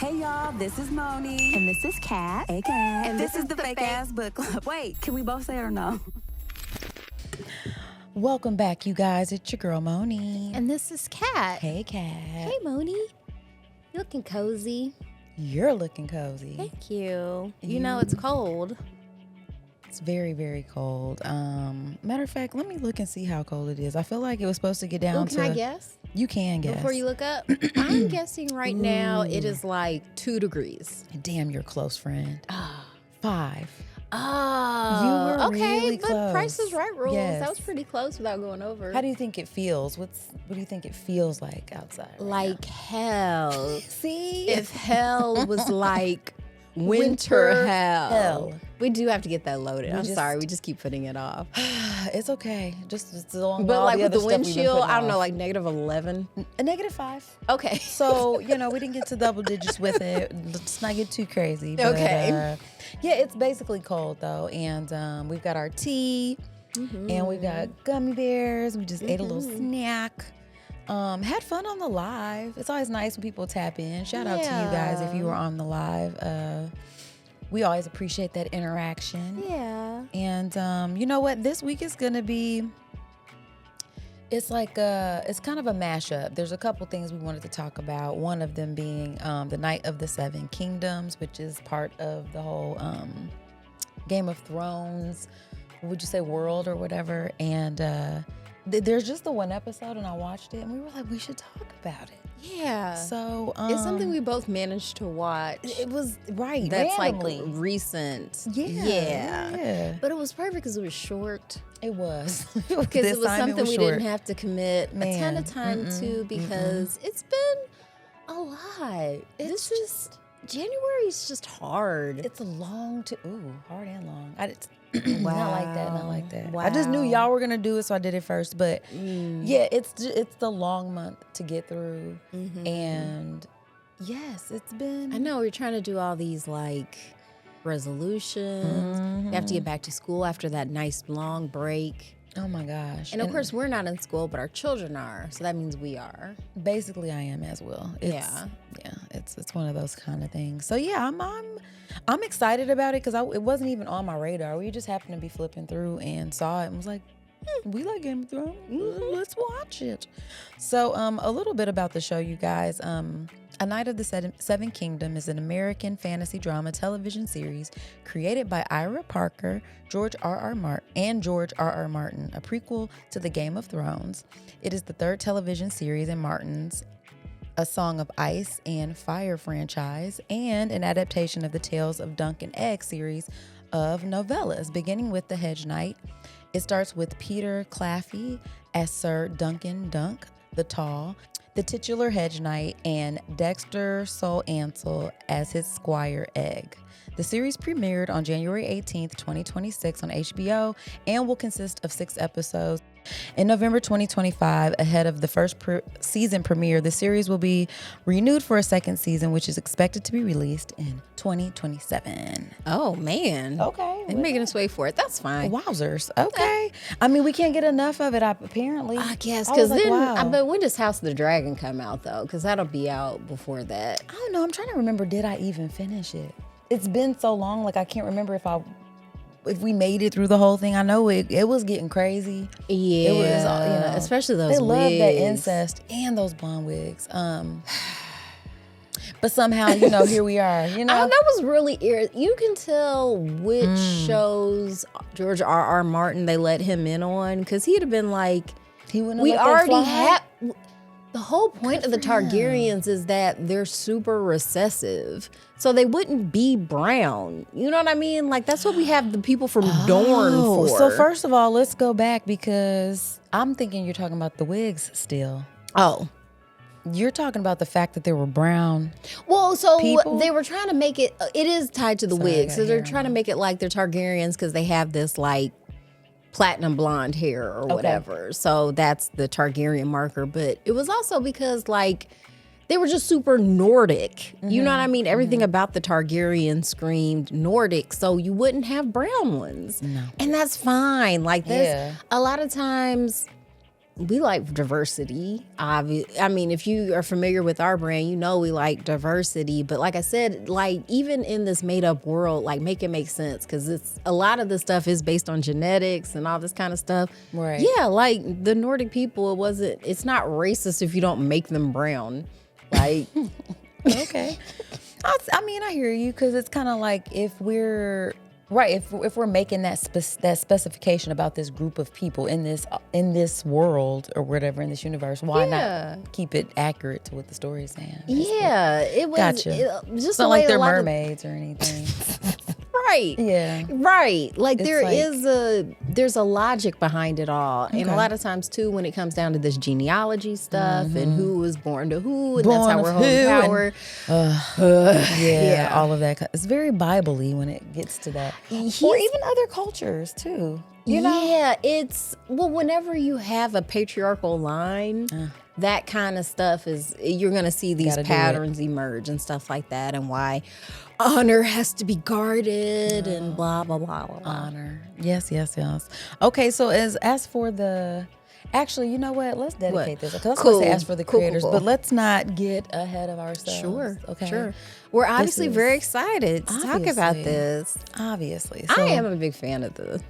Hey y'all, this is Moni. And this is Kat. Hey Kat. And this is the Fake Ass Book Club. Wait, can we both say it or no? Welcome back, you guys. It's your girl, Moni. And this is Kat. Hey, Kat. Hey, Moni. You looking cozy. You're looking cozy. Thank you. You know it's cold. It's very, very cold. Matter of fact, let me look and see how cold it is. I feel like it was supposed to get down to... Can I guess? You can guess. Before you look up? I'm guessing right now it is like 2 degrees. Damn, you're close, friend. 5. Oh, You were okay, really but close. Price is Right rules. Yes. That was pretty close without going over. How do you think it feels? What do you think it feels like outside? Right like hell. See? If hell was like winter hell. We do have to get that loaded. I'm sorry, we just keep putting it off. It's okay. Just along But all like the with other the stuff we've been windshield, putting I don't know, off. like -11. A -5. Okay. So, we didn't get to double digits with it. Let's not get too crazy. But, Okay. yeah, it's basically cold, though. And we've got our tea. And we've got gummy bears. We just ate a little snack. Had fun on the live. It's always nice when people tap in. Shout out to you guys if you were on the live. We always appreciate that interaction. Yeah. And you know what? This week is going to be... It's kind of a mashup. There's a couple things we wanted to talk about. One of them being the Night of the Seven Kingdoms, which is part of the whole Game of Thrones, would you say world or whatever. And there's just the one episode, and I watched it, and we were like, we should talk about it. Yeah. So it's something we both managed to watch. It was right. That's randomly. like recent. Yeah. But it was perfect because it was short. It was. Because it was something we short. didn't have to commit a ton of time to because it's been a lot. January is just hard. It's a long hard and long. Wow. Not like that. Wow. I just knew y'all were gonna do it, so I did it first. But yeah, it's the long month to get through, and yes, it's been. I know we're trying to do all these like resolutions. You have to get back to school after that nice long break. Oh my gosh! And of course, we're not in school, but our children are, so that means we are. Basically, I am as well. It's one of those kind of things. So yeah, I'm excited about it because it wasn't even on my radar. We just happened to be flipping through and saw it and was like, we like Game of Thrones. Let's watch it. So a little bit about the show, you guys. A Night of the Seven Kingdom is an American fantasy drama television series created by Ira Parker, George R.R. Martin, a prequel to the Game of Thrones. It is the 3rd television series in Martin's A Song of Ice and Fire franchise, and an adaptation of the Tales of Dunk and Egg series of novellas, beginning with The Hedge Knight. It starts with Peter Claffey as Sir Duncan Dunk the Tall, the titular Hedge Knight, and Dexter Sol Ansel as his Squire Egg. The series premiered on January 18th, 2026 on HBO and will consist of 6 episodes. In November 2025, ahead of the first season premiere, the series will be renewed for a 2nd season, which is expected to be released in 2027. Oh, man. Okay. They're making us wait for it. That's fine. Wowzers. Okay. I mean, we can't get enough of it, apparently. I guess, I because was like, then, wow. but when does House of the Dragon come out, though? Because that'll be out before that. I don't know. I'm trying to remember, did I even finish it? It's been so long, like I can't remember if we made it through the whole thing. I know it was getting crazy. Yeah, it was, especially those wigs. They love that wigs. incest and those blonde wigs. But somehow, here we are. That was really you can tell which shows George R.R. Martin they let him in on, because he'd have been like, he wouldn't have we let that already fly. have. The whole point of the for him. Targaryens is that they're super recessive. So they wouldn't be brown. You know what I mean? Like, that's what we have the people from Dorne for. So first of all, let's go back, because I'm thinking you're talking about the wigs still. Oh. You're talking about the fact that there were brown. Well, so people? they were trying to make it is tied to the Sorry, I wigs. got So they're hair trying to on. make it like they're Targaryens because they have this like platinum blonde hair or whatever. So that's the Targaryen marker. But it was also because like they were just super Nordic. You know what I mean? Everything about the Targaryen screamed Nordic. So you wouldn't have brown ones. No. And that's fine. Like this, a lot of times we like diversity. I mean, if you are familiar with our brand, you know we like diversity. But like I said, like even in this made up world, like make it make sense, because it's a lot of the stuff is based on genetics and all this kind of stuff. Right. Yeah, like the Nordic people, it's not racist if you don't make them brown. Like, Okay. I mean, I hear you, because it's kind of like if we're making that specification about this group of people in this world or whatever, in this universe, why not keep it accurate to what the story is saying? It was Gotcha. just it's not like they're mermaids of, or anything. Right. Yeah. Right. Like It's there's a logic behind it all. And a lot of times too, when it comes down to this genealogy stuff and who was born to who, and that's how we're holding power. Yeah, all of that. It's very Bible-y when it gets to that. Or even other cultures too. You know? Yeah, whenever you have a patriarchal line, that kind of stuff you're going to see these patterns emerge and stuff like that, and why honor has to be guarded and blah, blah, blah, blah, blah. Honor. Yes. Okay, so as for the... Actually, you know what? Let's dedicate this. Because I was supposed to ask for the creators, but let's not get ahead of ourselves. Sure. Okay. Sure. We're obviously very excited to talk about this. Obviously. I am a big fan of the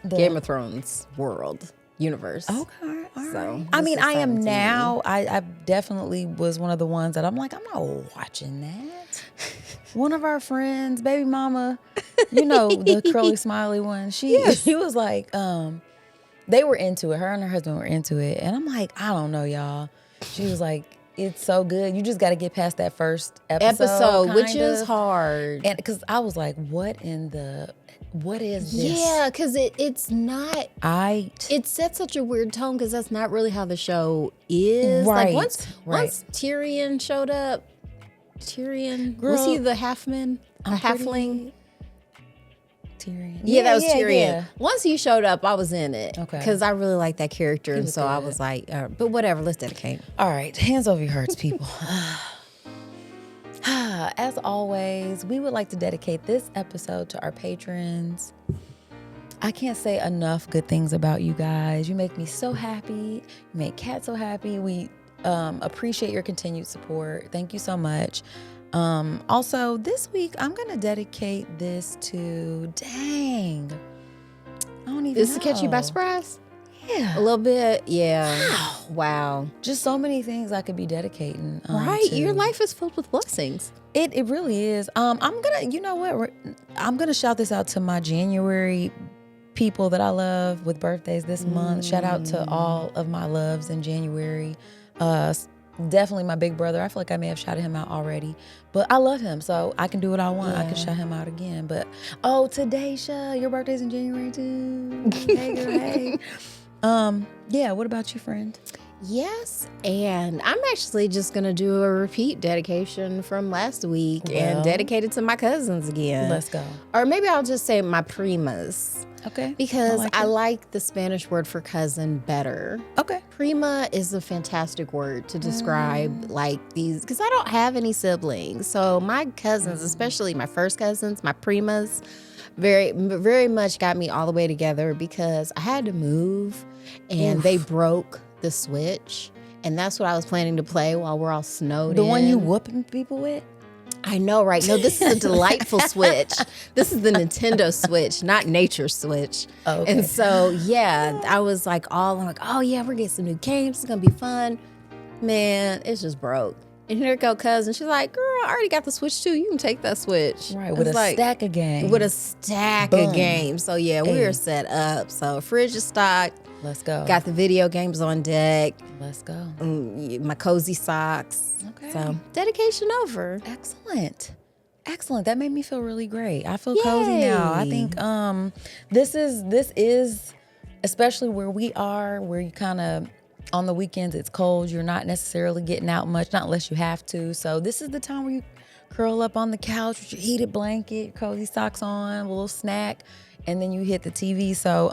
Game of Thrones world universe. Okay. All So right. I mean, I am exciting to now. I definitely was one of the ones that I'm like, I'm not watching that. One of our friends, baby mama, you know, the curly smiley one, she was like, they were into it. Her and her husband were into it. And I'm like, I don't know, y'all. She was like, it's so good. You just got to get past that first episode, which is hard. And because I was like, what is this? Yeah, because it's not. It set such a weird tone, because that's not really how the show is. Right. Like once Tyrion showed up, was he the halfling? Tyrion. Yeah, that was Tyrion. Yeah. Once he showed up, I was in it. Okay. Because I really like that character. And so good. I was like, but whatever, let's dedicate. All right, hands over your hearts, people. As always, we would like to dedicate this episode to our patrons. I can't say enough good things about you guys. You make me so happy. You make Kat so happy. We appreciate your continued support. Thank you so much. Also, this week, I'm going to dedicate this to, I don't even know. This to catch you by surprise? Yeah. A little bit? Yeah. Wow. Just so many things I could be dedicating. Right. Your life is filled with blessings. It really is. I'm going to, you know what? I'm going to shout this out to my January people that I love with birthdays this month. Shout out to all of my loves in January. Definitely my big brother. I feel like I may have shouted him out already, but I love him, so I can do what I want. I can shout him out again. But today, your birthday's in January too. Hey, girl, hey. Yeah. What about you, friend? Yes, and I'm actually just gonna do a repeat dedication from last week and dedicate it to my cousins again. Let's go. Or maybe I'll just say my primas. Okay. Because I like the Spanish word for cousin better. Okay. Prima is a fantastic word to describe like these, because I don't have any siblings. So my cousins, especially my first cousins, my primas, very, very much got me all the way together, because I had to move and they broke the Switch. And that's what I was planning to play while we're all snowed in. The one you whooping people with? I know, right? No, this is a delightful Switch. This is the Nintendo Switch, not Nature Switch. Oh, okay. And so, yeah, I was like, I'm like, oh yeah, we're getting some new games. It's gonna be fun. Man, it's just broke. And here go cousin. She's like, girl, I already got the Switch too. You can take that Switch. Right, with a stack of games. With a stack of games. So yeah, we are set up. So fridge is stocked. Let's go. Got the video games on deck. Let's go. My cozy socks. Okay. So dedication over. Excellent. That made me feel really great. I feel cozy now. I think this is especially where we are, where you kind of on the weekends it's cold. You're not necessarily getting out much, not unless you have to. So this is the time where you curl up on the couch with your heated blanket, your cozy socks on, a little snack, and then you hit the TV. So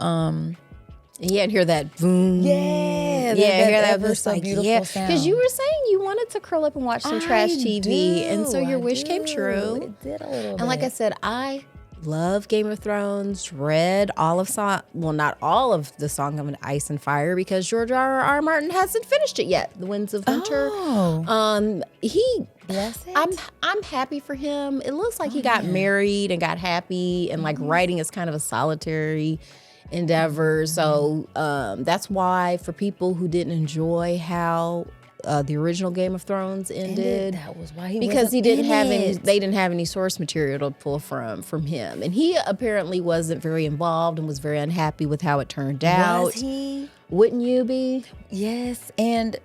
yeah, and hear that boom. Yeah, hear that ever so beautiful sound. Because you were saying you wanted to curl up and watch some trash TV, and so your wish came true. It did a little bit. And like I said, I love Game of Thrones, read all of not all of the Song of Ice and Fire because George R. Martin hasn't finished it yet. The Winds of Winter. Bless it. I'm happy for him. It looks like he got married and got happy, and like writing is kind of a solitary endeavor. So that's why for people who didn't enjoy how the original Game of Thrones ended, that was why they didn't have any source material to pull from him, and he apparently wasn't very involved and was very unhappy with how it turned out. Was he? Wouldn't you be? Yes,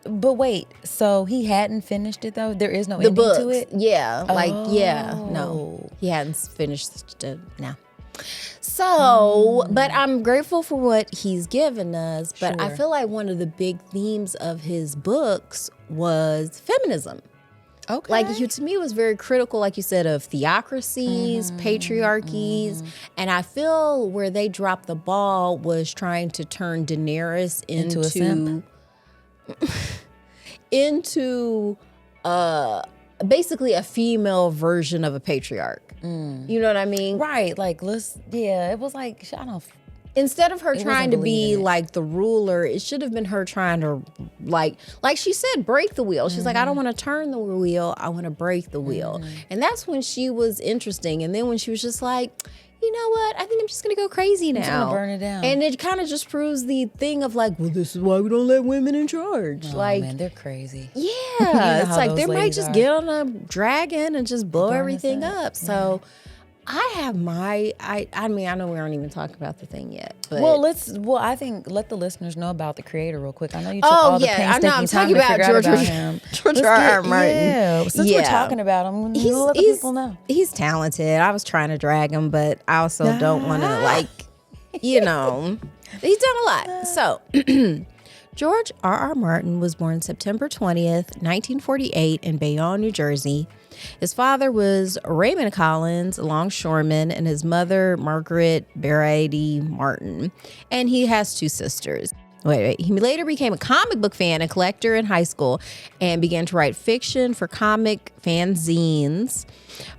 but wait, so he hadn't finished it though? There is no The ending books, to it? no, he hadn't finished it. No. So, but I'm grateful for what he's given us. But I feel like one of the big themes of his books was feminism. Okay. Like, to me, it was very critical, like you said, of theocracies, patriarchies. And I feel where they dropped the ball was trying to turn Daenerys into a simp? into basically a female version of a patriarch. You know what I mean? Right. Like, it was like, I don't. Instead of her trying to be like the ruler, it should have been her trying to like she said, break the wheel. She's like, I don't want to turn the wheel. I want to break the wheel. And that's when she was interesting. And then when she was just like, you know what? I think I'm just going to go crazy now. I'm just going to burn it down. And it kind of just proves the thing of like, well, this is why we don't let women in charge. Oh, like, man, they're crazy. Yeah. It's like they might just get on a dragon and just blow everything up. So I have I mean, I know we aren't even talking about the thing yet. But I think let the listeners know about the creator real quick. I know you took all the painstaking time to figure out about him. George R. Martin. Yeah, since we're talking about him, let the people know. He's talented. I was trying to drag him, but I also don't want to he's done a lot. So George R. Martin was born September 20th, 1948 in Bayonne, New Jersey. His father was Raymond Collins, a longshoreman, and his mother, Margaret Brady Martin. And he has two sisters. He later became a comic book fan and collector in high school and began to write fiction for comic fanzines.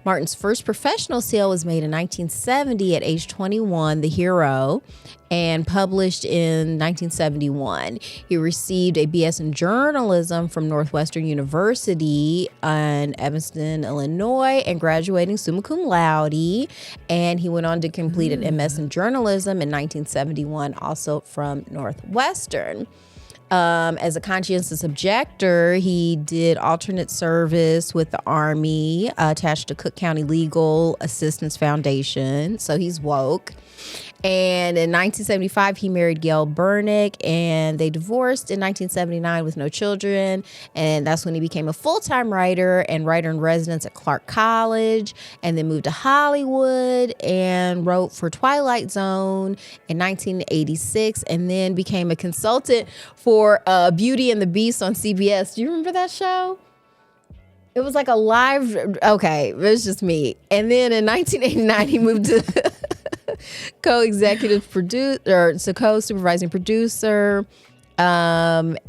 Martin's first professional sale was made in 1970 at age 21, The Hero, and published in 1971. He received a BS in journalism from Northwestern University in Evanston, Illinois, and graduating summa cum laude. And he went on to complete an MS in journalism in 1971, also from Northwestern. As a conscientious objector, he did alternate service with the Army attached to Cook County Legal Assistance Foundation. So he's woke. And in 1975, he married Gail Burnick, and they divorced in 1979 with no children. And that's when he became a full-time writer in residence at Clark College, and then moved to Hollywood and wrote for Twilight Zone in 1986, and then became a consultant for Beauty and the Beast on CBS. Do you remember that show? It was like a live, okay, it was just me. And then in 1989, he moved to co-executive producer, or co-supervising producer. And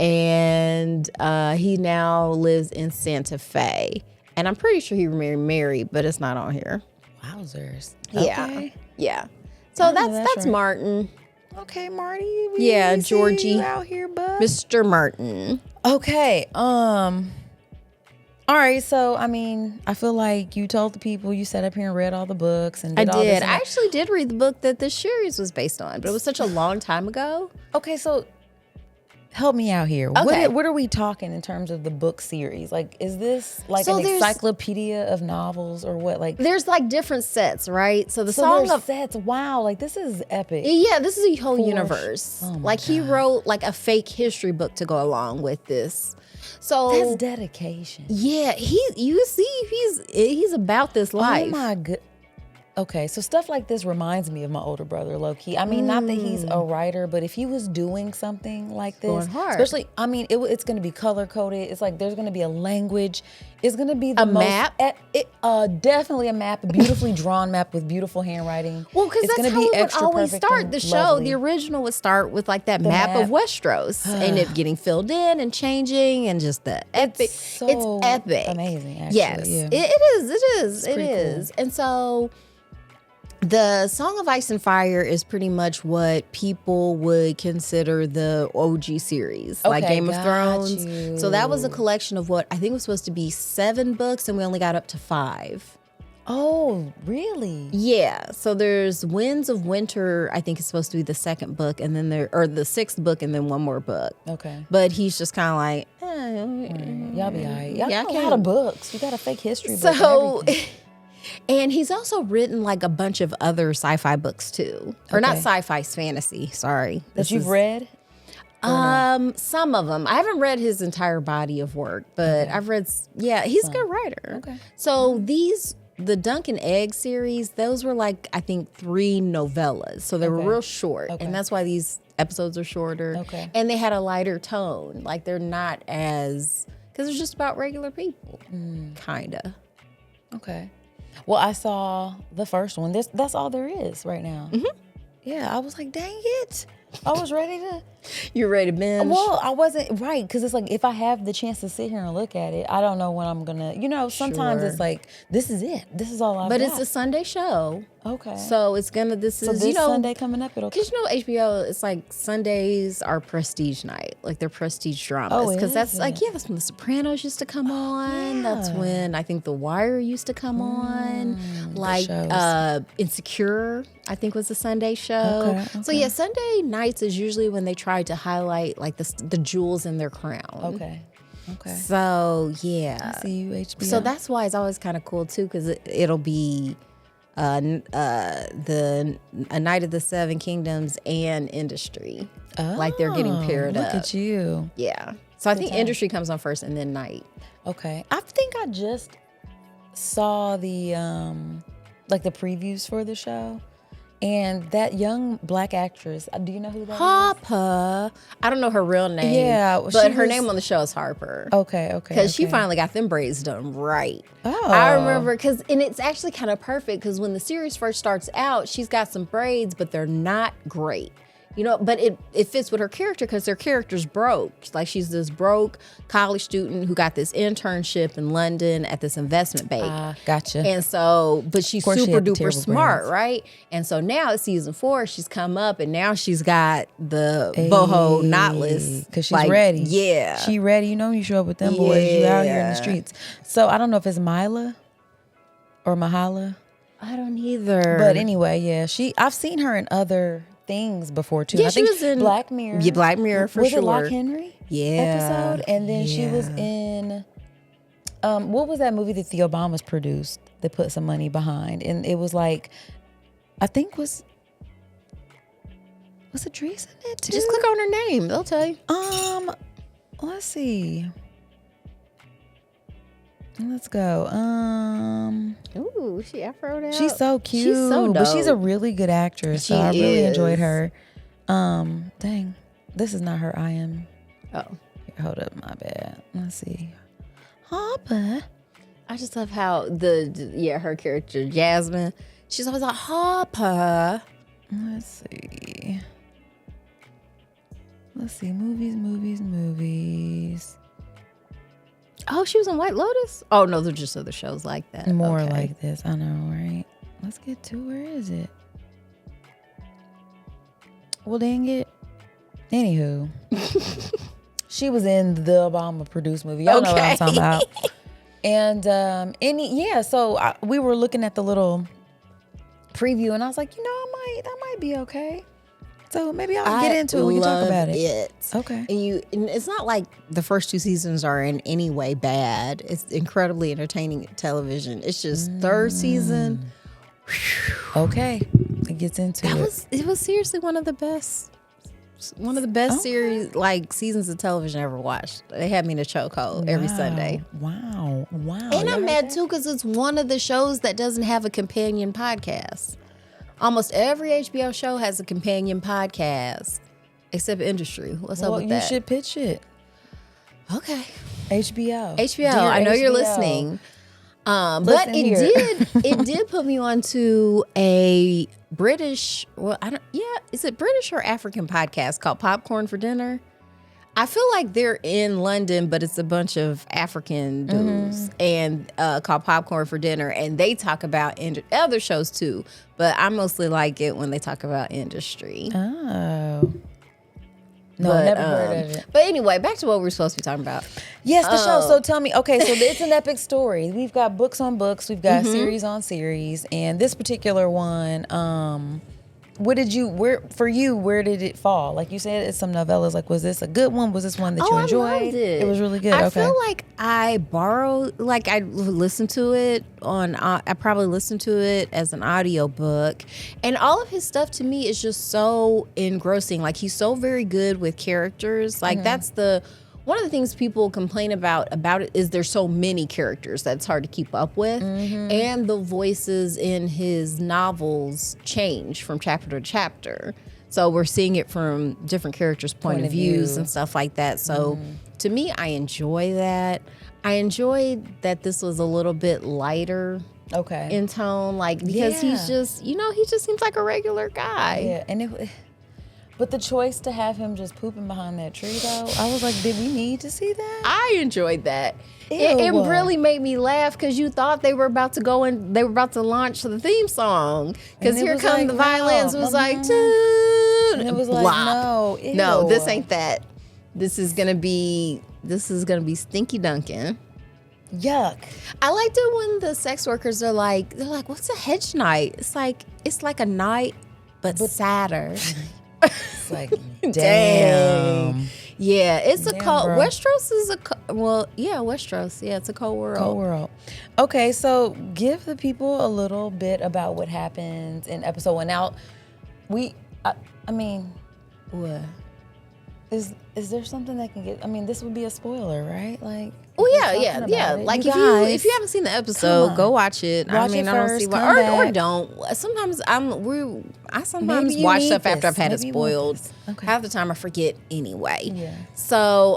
he now lives in Santa Fe. And I'm pretty sure he married, but it's not on here. Wowzers. Yeah. Okay. Yeah. So that's right. Martin. Okay, Marty. Yeah, Georgie. Out here, bud. Mr. Martin. Okay. All right, so I mean, I feel like you told the people, you sat up here and read all the books and did all this. I actually did read the book that this series was based on, but it was such a long time ago. Okay, so help me out here. Okay. What are we talking in terms of the book series? Like, is this like an encyclopedia of novels or what? Like, there's like different sets, right? So Song of Sets. Wow, like this is epic. Yeah, this is a whole universe. Oh my like God. He wrote like a fake history book to go along with this. So that's dedication. Yeah, he's about this life. Oh my God. Okay, so stuff like this reminds me of my older brother, low key. I mean, not that he's a writer, but if he was doing something like this, going hard. especially, I mean, it's going to be color coded. It's like there's going to be a language. It's going to be the map. Definitely a map, a beautifully drawn map with beautiful handwriting. Well, because it's that's gonna how be it would extra always perfect start and the show. lovely. The original would start with like that map of Westeros, and it getting filled in and changing, and just the epic. It's it's epic, amazing. Actually. Yes, yeah. it is. It's pretty cool. And so The Song of Ice and Fire is pretty much what people would consider the OG series, like Okay, Game of got Thrones. you. So that was a collection of what I think was supposed to be 7 books, and we only got up to 5. Oh, really? Yeah. So there's Winds of Winter, I think is supposed to be the 2nd book, and then the 6th book, and then one more book. Okay. But he's just kind of like, Y'all be all right. Y'all Yeah, I got a can't- lot of books. You got a fake history book So, and everything. and he's also written like a bunch of other sci-fi books too, or not Okay. sci-fi, it's fantasy. Sorry, That you've read? Some of them. I haven't read his entire body of work, but I've read. Yeah, he's a good writer. Okay. So the Dunk and Egg series, those were like I think 3 novellas, so they were real short, Okay. and that's why these episodes are shorter. Okay. And they had a lighter tone, like they're not as because it's just about regular people, kinda. Okay. Well, I saw the first one. That's all there is right now. Yeah, I was like, dang it. I was ready to. You're ready to binge? Well, I wasn't right because it's like if I have the chance to sit here and look at it, I don't know when I'm gonna. Sometimes Sure. it's like this is it. This is all I've But got. it's a Sunday show, okay. so it's gonna. This So is this Sunday coming up, it'll. Because HBO, it's like Sundays are prestige night, like they're prestige dramas. Oh, Because that's is like, it? yeah, that's when The Sopranos used to come on. That's yeah. when I think The Wire used to come on. Like shows. Insecure, I think was a Sunday show. Okay, So yeah, Sunday nights is usually when they try to highlight like the jewels in their crown. Okay. Okay. So yeah. I see you, HBO. So that's why it's always kind of cool too, because it'll be A Night of the Seven Kingdoms and Industry. Like they're getting paired look up. at you. Yeah. So I think Industry comes on first and then Night. Okay. I think I just saw the like the previews for the show. And that young black actress, do you know who that is? Harper. I don't know her real name. Yeah, But she her was- name on the show is Harper. Okay, okay. Because she okay. finally got them braids done right. Oh. I remember, and it's actually kind of perfect because when the series first starts out, she's got some braids, but they're not great. But it fits with her character because her character's broke. Like she's this broke college student who got this internship in London at this investment bank. Gotcha. And so, but she's course she super had the duper terrible smart, braids. right? And so now at season 4, she's come up and now she's got the boho knotless. Because she's like, ready. Yeah. She ready. You show up with them boys. You out here in Yeah. the streets. So I don't know if it's Mila or Mahala. I don't either. But anyway, yeah. I've seen her in other things before too. Yeah, I she think was in Black Mirror. Yeah, Black Mirror for was sure. it Lock Henry? Yeah. Episode? And then she was Yeah. in what was that movie that the Obamas produced that put some money behind? And it was like I think was Idris in it too? Just click on her name. They'll tell you. Let's see. Let's go. Ooh, she afroed out. She's so cute. She's so dope. But she's a really good actress. So She I really is. enjoyed her. Dang. This is not her I am. Oh. Here, hold up, my bad. Let's see. Harper. I just love how her character, Jasmine, she's always like, Harper. Let's see. Movies. Oh, she was in White Lotus? Oh, no, they're just other shows like that. More Okay. like this. I know, right? Let's get to where is it? Well, dang it. Anywho. She was in the Obama produced movie. Y'all know what I'm talking about. And so we were looking at the little preview and I was like, that might be okay. So maybe I'll get into it. We can talk about it. Okay. And it's not like the first 2 seasons are in any way bad. It's incredibly entertaining television. It's just third season. Okay. It gets into it. It was seriously one of the best series, like seasons of television I ever watched. They had me in a chokehold every Sunday. Wow. And I'm mad too because it's one of the shows that doesn't have a companion podcast. Almost every HBO show has a companion podcast, except Industry. What's up with that? You should pitch it. Okay. HBO. HBO, Dear I know you're HBO. listening. But Listen here. it did put me onto a British, is it British or African podcast called Popcorn for Dinner? I feel like they're in London, but it's a bunch of African dudes and called Popcorn for Dinner, and they talk about other shows too. But I mostly like it when they talk about industry. Oh. No, I never heard of it. But anyway, back to what we're supposed to be talking about. Yes, the show. So tell me, okay, so it's an epic story. We've got books on books. We've got series on series. And this particular one, where did it fall? Like you said, it's some novellas. Like, was this a good one? Was this one that you enjoyed? I loved it. It was really good. I feel like I listened to it I probably listened to it as an audiobook. And all of his stuff to me is just so engrossing. Like, he's so very good with characters. Like, that's one of the things people complain about it is there's so many characters that's hard to keep up with. And the voices in his novels change from chapter to chapter. So we're seeing it from different characters' point of views and stuff like that. So to me, I enjoy that. I enjoyed that this was a little bit lighter in tone, like, because he's just, he just seems like a regular guy. Yeah, and but the choice to have him just pooping behind that tree, though, I was like, did we need to see that? I enjoyed that. It really made me laugh because you thought they were about to go and they were about to launch the theme song. Because here come the violins. It was like, dude. And it was like, no, this ain't that. This is gonna be Stinky Duncan. Yuck. I liked it when the sex workers are like, what's a hedge night? It's like a night, but sadder. It's like, damn. Yeah, it's a cold. Bro. Westeros is Westeros. Yeah, it's a cold world. Cold world. Okay, so give the people a little bit about what happens in episode 1. Now, I mean, what? Is there something that can get? I mean, this would be a spoiler, right? Like, yeah. Like, if you haven't seen the episode, go watch it. I don't see why, or don't. Sometimes I watch stuff after I've had it spoiled. Okay. Half the time I forget anyway. Yeah. So,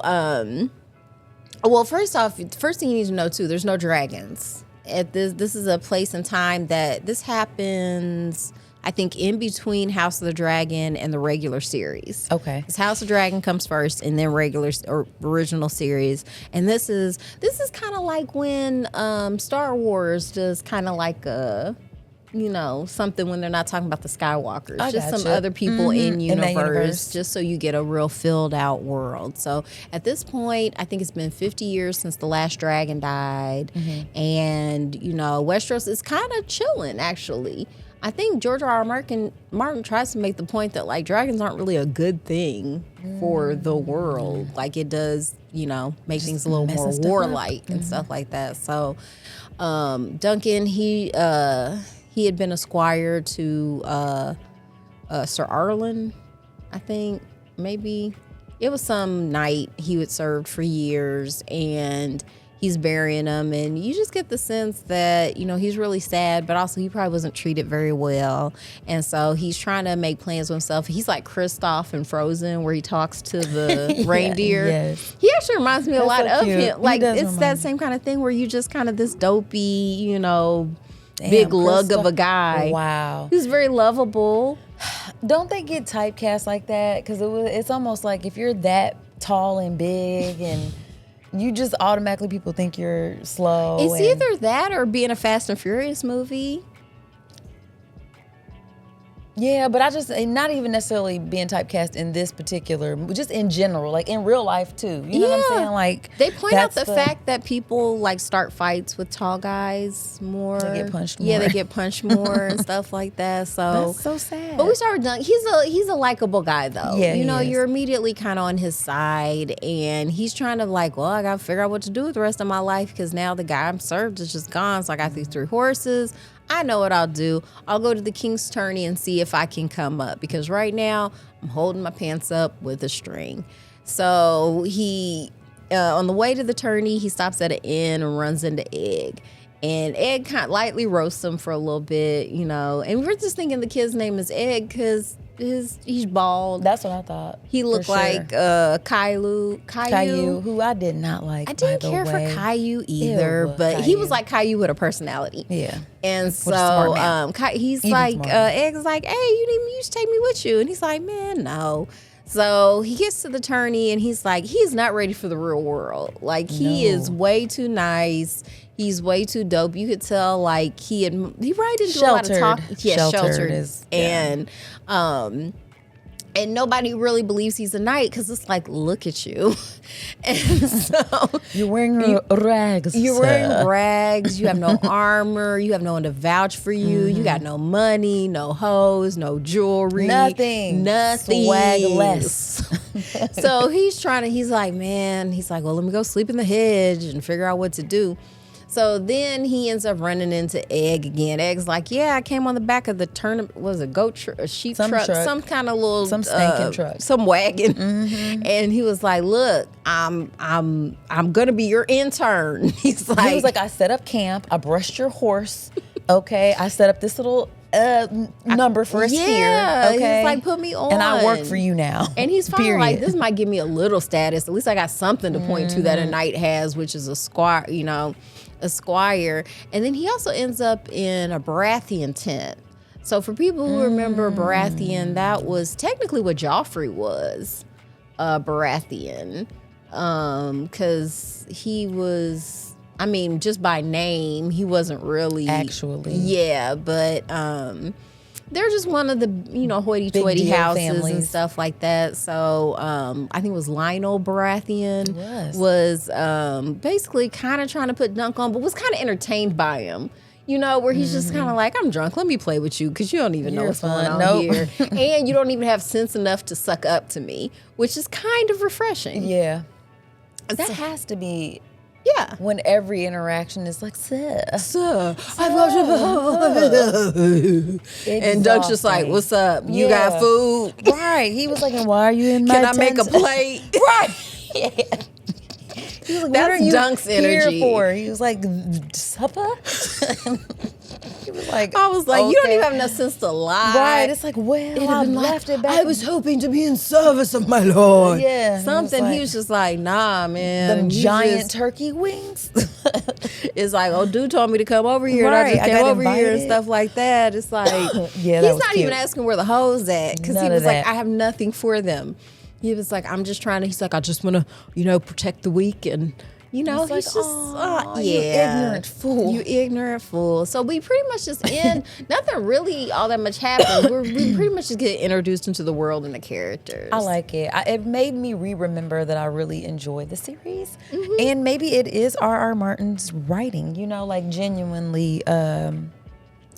well, first thing you need to know too, there's no dragons. This is a place and time that this happens, I think, in between House of the Dragon and the regular series. Okay. Because House of the Dragon comes first, and then original series. And this is kind of like when Star Wars does kind of like a, something when they're not talking about the Skywalkers. Just some other people in universe, just so you get a real filled out world. So at this point, I think it's been 50 years since the last dragon died. And, Westeros is kind of chilling, actually. I think George R.R. Martin tries to make the point that, like, dragons aren't really a good thing for the world. Like, it does, make things a little more warlike and stuff like that. So, Duncan, he had been a squire to Sir Arlen, I think, maybe. It was some knight he had served for years, and he's burying him, and you just get the sense that, he's really sad, but also he probably wasn't treated very well. And so he's trying to make plans with himself. He's like Kristoff in Frozen, where he talks to the reindeer. Yes. He actually reminds me a lot of cute. him. Like, it's that same kind of thing where you just kind of this dopey, big lug of a guy. Wow. He's very lovable. Don't they get typecast like that? Because it's almost like if you're that tall and big and you just automatically, people think you're slow. It's either that or be in a Fast and Furious movie. Yeah, but not even necessarily being typecast in this particular, just in general, like in real life too. You know what I'm saying? Like, they point out the fact that people like start fights with tall guys more. They get punched more. Yeah, they get punched more and stuff like that. So that's so sad. But we started done. He's a likable guy though. Yeah, you're immediately kind of on his side, and he's trying to I gotta figure out what to do with the rest of my life because now the guy I'm served is just gone. So I got these 3 horses. I know what I'll do. I'll go to the King's Tourney and see if I can come up, because right now I'm holding my pants up with a string. So he, on the way to the tourney, he stops at an inn and runs into Egg. And Egg kind of lightly roasts him for a little bit, And we're just thinking the kid's name is Egg because he's bald. That's what I thought. He looked like Caillou, who I did not like. I didn't care for Caillou either, but he was like Caillou with a personality. Yeah. And so he's like, Egg's like, hey, you should take me with you. And he's like, man, no. So he gets to the attorney and he's like, he's not ready for the real world. Like, he is way too nice. He's way too dope. You could tell, like, he probably didn't do a lot of talking. Yeah, sheltered. And nobody really believes he's a knight because it's like, look at you. And so you're wearing rags. You're wearing rags. You have no armor. You have no one to vouch for you. You got no money, no hoes, no jewelry. Nothing. Swagless. So he's like, well, let me go sleep in the hedge and figure out what to do. So then he ends up running into Egg again. Egg's like, yeah, I came on the back of the turnip. Was it a sheep truck, some kind of little, some stinking truck, some wagon. And he was like, look, I'm gonna be your intern. He was like, I set up camp. I brushed your horse. Okay, I set up this little number for us here. Okay, he's like, put me on, and I work for you now. And he's finally like, this might give me a little status. At least I got something to point to that a knight has, which is a squire. A squire. And then he also ends up in a Baratheon tent. So for people who remember Baratheon, that was technically what Joffrey was, Baratheon, because he was, just by name, he wasn't really actually. Yeah, but they're just one of the, hoity-toity houses families and stuff like that. So I think it was Lionel Baratheon was basically kind of trying to put Dunk on, but was kind of entertained by him. Where he's just kind of like, I'm drunk, let me play with you because you don't even know what's going on here. And you don't even have sense enough to suck up to me, which is kind of refreshing. Yeah. That has to be... Yeah. When every interaction is like, sir, I've got you. And Dunk's just like, what's up? You got food? Right. He was like, and why are you in my tent? Can I make a plate? Right. Yeah. He was like, that's what are you Dunk's energy. Here for? He was like, supper? He was like, I was like, okay. You don't even have enough sense to lie. Right. It's like, well, I left it back. I was hoping to be in service of my Lord. Yeah. Something. He was just like, nah, man. Them giant turkey wings. It's like, oh, dude told me to come over here. Right. And I just came over here and stuff like that. It's like, yeah, he's not even asking where the hoes at. Because he was like, I have nothing for them. He was like, I'm just trying to, he's like, I just want to, protect the weak. And, he's like, just, you ignorant fool. You ignorant fool. So we pretty much just end, nothing really all that much happens. We pretty much just get introduced into the world and the characters. I like it. It made me remember that I really enjoy the series. And maybe it is R.R. Martin's writing, genuinely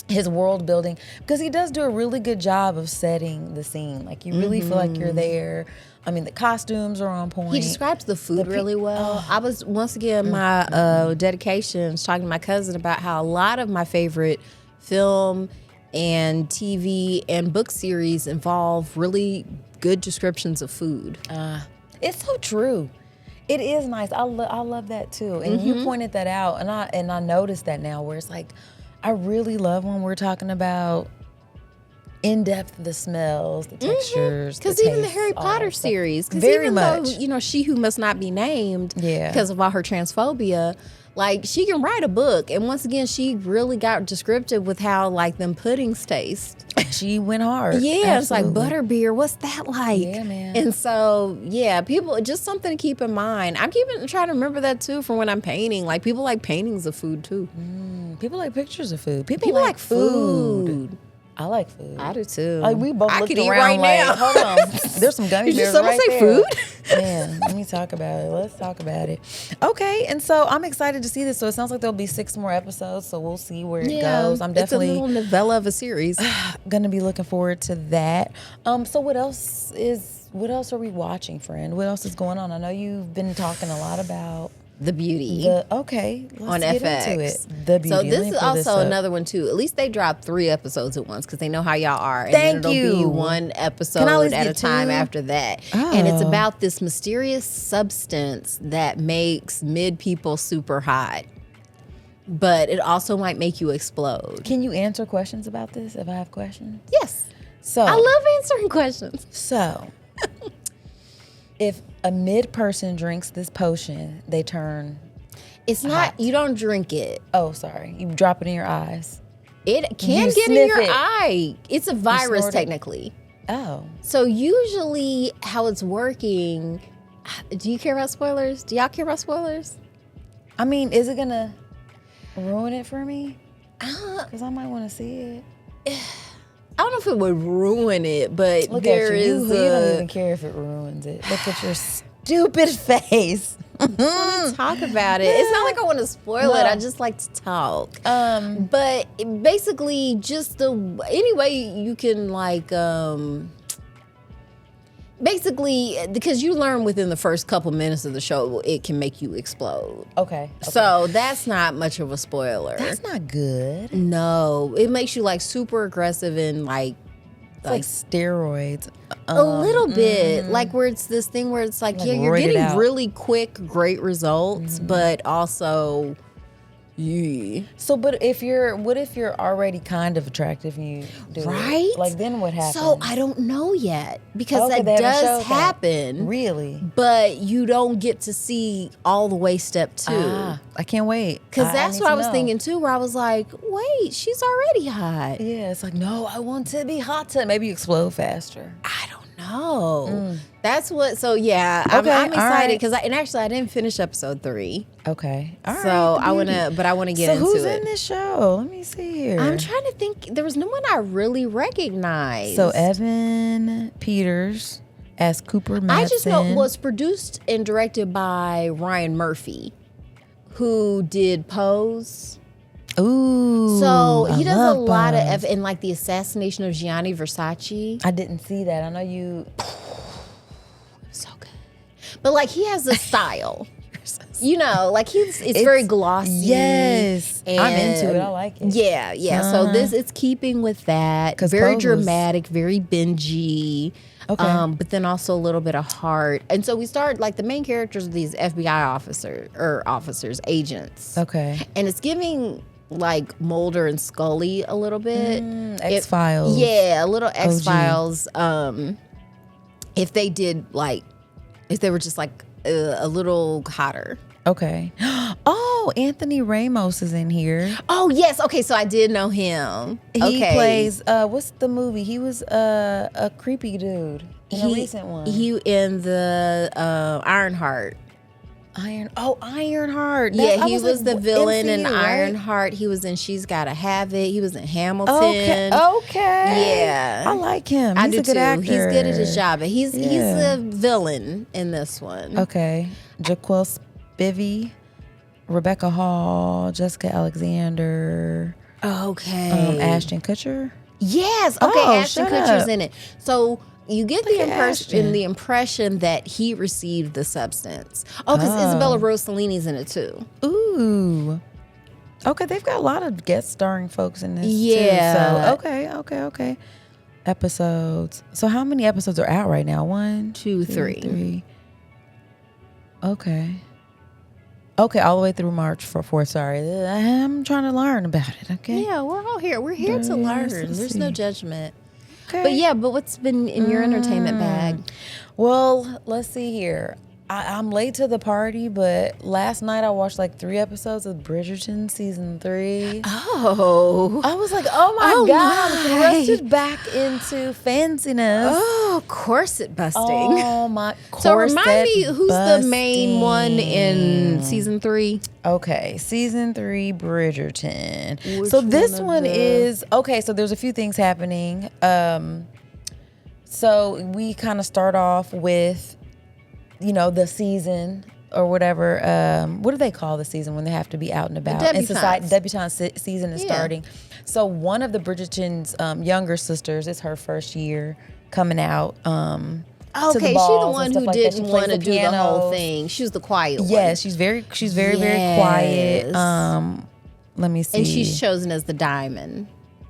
his world building. Because he does do a really good job of setting the scene. Like, you really feel like you're there. The costumes are on point. He describes the food really well. I was, once again, my dedications, talking to my cousin about how a lot of my favorite film and TV and book series involve really good descriptions of food. It's so true. It is nice. I love that too. And you pointed that out, and I noticed that now, where it's like, I really love when we're talking about in depth the smells, the textures, because even the Harry Potter series, because even though she who must not be named, because of all her transphobia, like, she can write a book, and once again, she really got descriptive with how them puddings taste. She went hard. Yeah, it's like butterbeer. What's that like? Yeah, man. And so, yeah, people, just something to keep in mind. I'm trying to remember that too for when I'm painting. Like, people like paintings of food too. People like pictures of food. People like food. I like food. I do too. Like, we both looked could around eat right now. Hold on. There's some gummy bears right there. Did someone say food? Man, let me talk about it. Let's talk about it. Okay, and so I'm excited to see this. So it sounds like there'll be 6 more episodes, so we'll see where it goes. I'm definitely... It's a little novella of a series. Gonna be looking forward to that. So what else are we watching, friend? What else is going on? I know you've been talking a lot about... The Beauty. Okay, let's on get FX. into it. The Beauty. So this is also another one too. At least they drop 3 episodes at once because they know how y'all are. And then it'll be 1 episode at a time after that. And it's about this mysterious substance that makes mid people super hot. But it also might make you explode. Can you answer questions about this if I have questions? Yes. So I love answering questions. So if a mid person drinks this potion, they turn It's not, you don't drink it. Oh, sorry. You drop it in your eyes. It can get in your eye. It's a virus, technically. Oh. So usually how it's working, do you care about spoilers? Do y'all care about spoilers? I mean, is it gonna ruin it for me? Because I might want to see it. I don't know if it would ruin it, but Look there at you. is You don't even care if it ruins it. Look at your stupid face. I want to talk about it. It's not like I want to spoil it. I just like to talk. But basically, just any way you can basically, because you learn within the first couple minutes of the show, it can make you explode. Okay. So that's not much of a spoiler. That's not good. No, it makes you super aggressive and like steroids. A little bit, like where it's this thing where it's like yeah, you're getting really quick, great results, but also, yeah. So, but what if you're already kind of attractive and you do right? it? Like then what happens? So I don't know yet because Okay, that does happen. that. Really? But you don't get to see all the way step 2. I can't wait. Because that's what I was thinking too, where I was like, wait, she's already hot. Yeah, it's like, no, I want to be hot to maybe explode faster. I don't know. That's what, so yeah, I'm excited because and actually I didn't finish episode 3. Okay. All right. So I want to get into it. So who's in this show? Let me see here. I'm trying to think. There was no one I really recognized. So Evan Peters as Cooper Madsen. I just know it was produced and directed by Ryan Murphy, who did Pose. Ooh. So he does a love lot Pose. of in like the assassination of Gianni Versace. I didn't see that. I know you. So good. But like he has a style. You know, like it's very glossy. Yes. I'm into it. I like it. Yeah, yeah. So it's keeping with that. Very dramatic, very bingy. Okay. But then also a little bit of heart. And so we start like the main characters are these FBI agents. Okay. And it's giving like Mulder and Scully a little bit. X-Files. Yeah, a little X-Files. If they were just like a little hotter. Okay. Oh, Anthony Ramos is in here. Oh, yes. Okay, so I did know him. He plays, what's the movie? He was a creepy dude in a recent one. He in the Ironheart. Ironheart. Yeah, he was the villain in Ironheart. He was in She's Gotta Have It. He was in Hamilton. Okay. Yeah. I like him. I He's do a good too. actor. He's good at his job. But he's the villain in this one. Okay. Jaquel Spivey, Rebecca Hall, Jessica Alexander. Okay. Ashton Kutcher. Yes. Okay, Ashton Kutcher's up. in it. So you get the impression that he received the substance. Oh, because Isabella Rossellini's in it too. Ooh. Okay, they've got a lot of guest starring folks in this Yeah. too. So okay. Episodes. So how many episodes are out right now? 1, 2, 3. Okay, all the way through March 4th. Sorry, I'm trying to learn about it. Okay. Yeah, we're all here. We're here to learn. There's no judgment. Okay. But what's been in your entertainment bag? Well, let's see here. I'm late to the party, but last night I watched like 3 episodes of Bridgerton season 3. Oh. I was like, oh my God, I'm thrusted back into fanciness. Oh, corset busting. Oh my, so remind me, who's the main one in season 3? Okay, season 3, Bridgerton. Which so this one is, okay, so there's a few things happening. So we kind of start off with, the season or whatever. What do they call the season when they have to be out and about? Debutante season is starting. So one of the Bridgerton's younger sisters, it's her first year coming out. Okay, she's the one who didn't want to do the whole thing. She was the quiet one. Yeah, she's very quiet. Let me see. And she's chosen as the diamond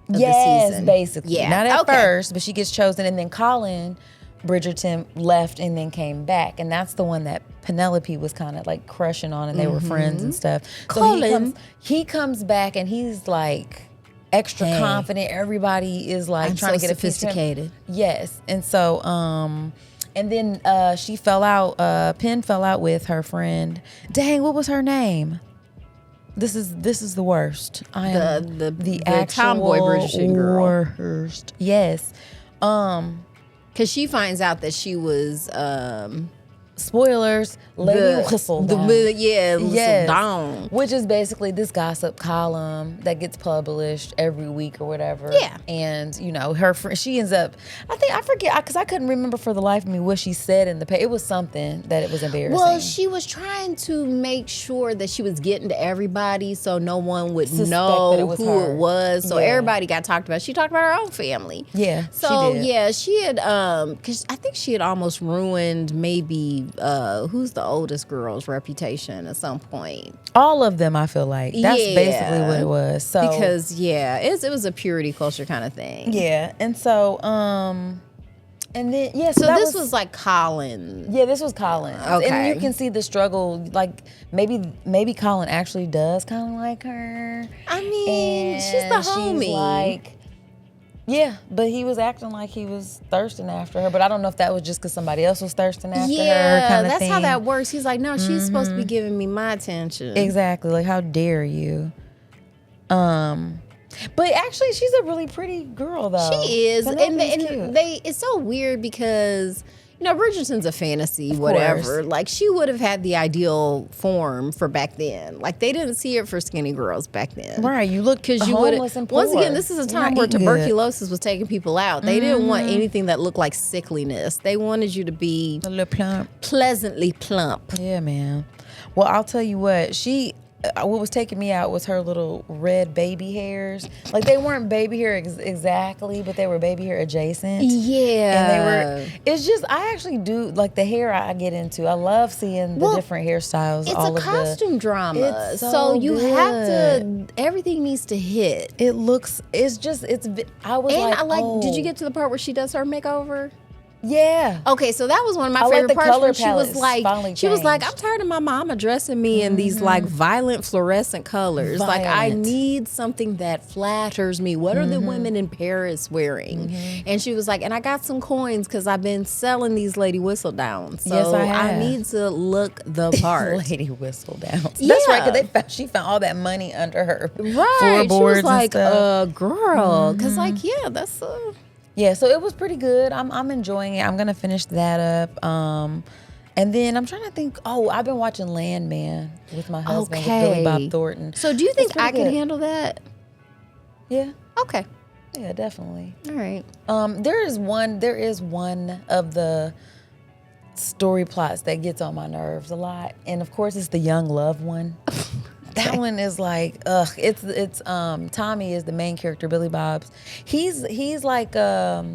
of the season. Basically. Yeah. Not at first, but she gets chosen, and then Colin Bridgerton left and then came back, and that's the one that Penelope was kind of like crushing on, and they were friends and stuff. Colin. So he comes back, and he's like extra confident. Everybody is like trying to get sophisticated. Yes, and so and then she fell out. Penn fell out with her friend. Dang, what was her name? This is the worst. I am the actual tomboy Bridgerton girl. worst. Yes. Because she finds out that she was Spoilers, Lady Whistle Down. Whistle Down. Which is basically this gossip column that gets published every week or whatever. Yeah. And, you know, her friend, she ends up, I forget, because I couldn't remember for the life of me what she said in the paper. It was something that it was embarrassing. Well, she was trying to make sure that she was getting to everybody so no one would know who it was. So everybody got talked about. She talked about her own family. Yeah, so she did. yeah, she had because I think she had almost ruined maybe who's the oldest girl's reputation at some point. All of them, I feel like. That's basically what it was. So because it was a purity culture kind of thing. Yeah. And so and then so this was like Colin. Yeah, this was Colin. Okay. And you can see the struggle, like maybe Colin actually does kind of like her. I mean, she's the homie. She's like, yeah, but he was acting like he was thirsting after her. But I don't know if that was just because somebody else was thirsting after her. Yeah, kind of that's thing. how that works. He's like, no, she's supposed to be giving me my attention. Exactly. Like, how dare you? But actually, she's a really pretty girl, though. She is, and cute. it's so weird because you know Bridgerton's a fantasy, whatever. Like she would have had the ideal form for back then. Like they didn't see it for skinny girls back then, right? You look because you would. Once again, this is a time where tuberculosis was taking people out. They didn't want anything that looked like sickliness. They wanted you to be a little plump, pleasantly plump. Yeah, man. Well, I'll tell you what what was taking me out was her little red baby hairs. Like they weren't baby hair exactly, but they were baby hair adjacent. Yeah. And it's just, I actually do, like the hair I get into. I love seeing the different hairstyles. It's a costume drama. So you have to, everything needs to hit. I was like, did you get to the part where she does her makeover? Yeah. Okay, so that was one of my favorite parts when she was like, I'm tired of my mama dressing me in these like violent fluorescent colors. Like I need something that flatters me. What are the women in Paris wearing? And she was like, and I got some coins because I've been selling these Lady Whistledowns. So yes, I have. I need to look the part. Lady Whistledowns. Yeah. That's right, because she found all that money under her floorboards. She was like, girl, because that's yeah, so it was pretty good. I'm enjoying it. I'm gonna finish that up. And then I'm trying to think. Oh, I've been watching Landman with my husband, with Billy Bob Thornton. So do you think I can handle that? Yeah. Okay. Yeah, definitely. All right. There is one of the story plots that gets on my nerves a lot, and of course it's the young love one. That one is like, ugh. It's Tommy is the main character, Billy Bob's. He's like, so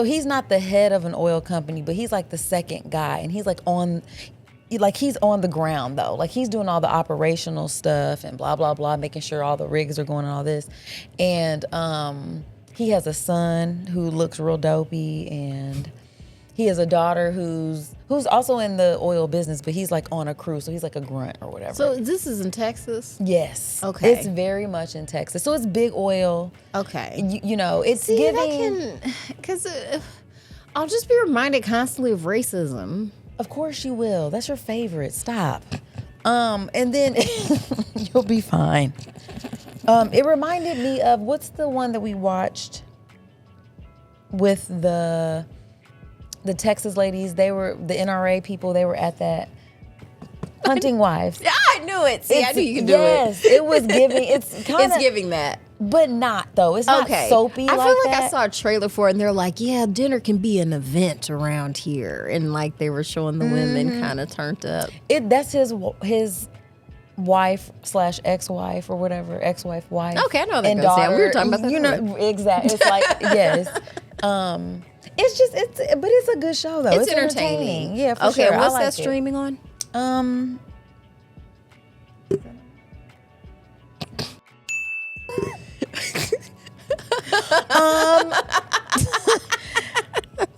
he's not the head of an oil company, but he's like the second guy, and he's like he's on the ground though. Like he's doing all the operational stuff and blah blah blah, making sure all the rigs are going and all this. And he has a son who looks real dopey, and he has a daughter who's also in the oil business, but he's like on a crew, so he's like a grunt or whatever. So this is in Texas? Yes. Okay. It's very much in Texas. So it's big oil. Okay. You know, it's giving... Because I'll just be reminded constantly of racism. Of course you will. That's your favorite. Stop. And then you'll be fine. It reminded me of, what's the one that we watched with the Texas ladies? They were the NRA people. They were at that Hunting Wives. I knew it. See, I knew you could do it. Yes, it was giving. It's giving that, but not though. It's not soapy. I feel like I saw a trailer for it, and they're like, "Yeah, dinner can be an event around here," and like they were showing the women kind of turned up. That's his wife / ex-wife or whatever, ex-wife, wife. Okay, I know that and goes daughter. down. We were talking about that. You know, exactly. It's like yes. But it's a good show though. It's entertaining. Yeah, for sure. Okay, what's like that streaming on?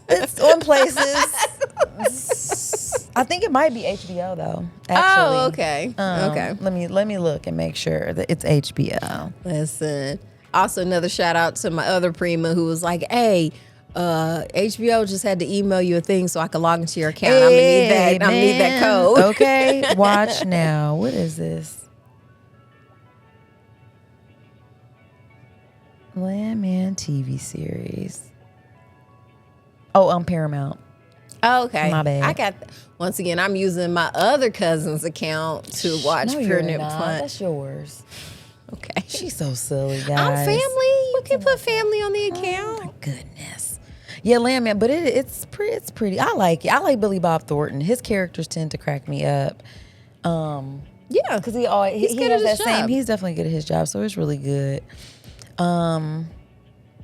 It's on places. I think it might be HBO though. Actually. Oh, okay. Okay. Let me look and make sure that it's HBO. Listen. Also, another shout out to my other prima who was like, "Hey, HBO just had to email you a thing so I could log into your account. I'm gonna need that. I'm gonna need that code." Okay, watch now. What is this? Landman TV series. Oh, Paramount. Oh, okay. My bad. I got, once again, I'm using my other cousin's account to watch No, Pure you're Nip not. Punt. That's yours. Okay. She's so silly, guys. I'm family. You can put family on the Oh, account. my goodness. Yeah, Landman, but it's pretty. I like it. I like Billy Bob Thornton. His characters tend to crack me up. Yeah. Because he has good at his that same. job. He's definitely good at his job, so it's really good.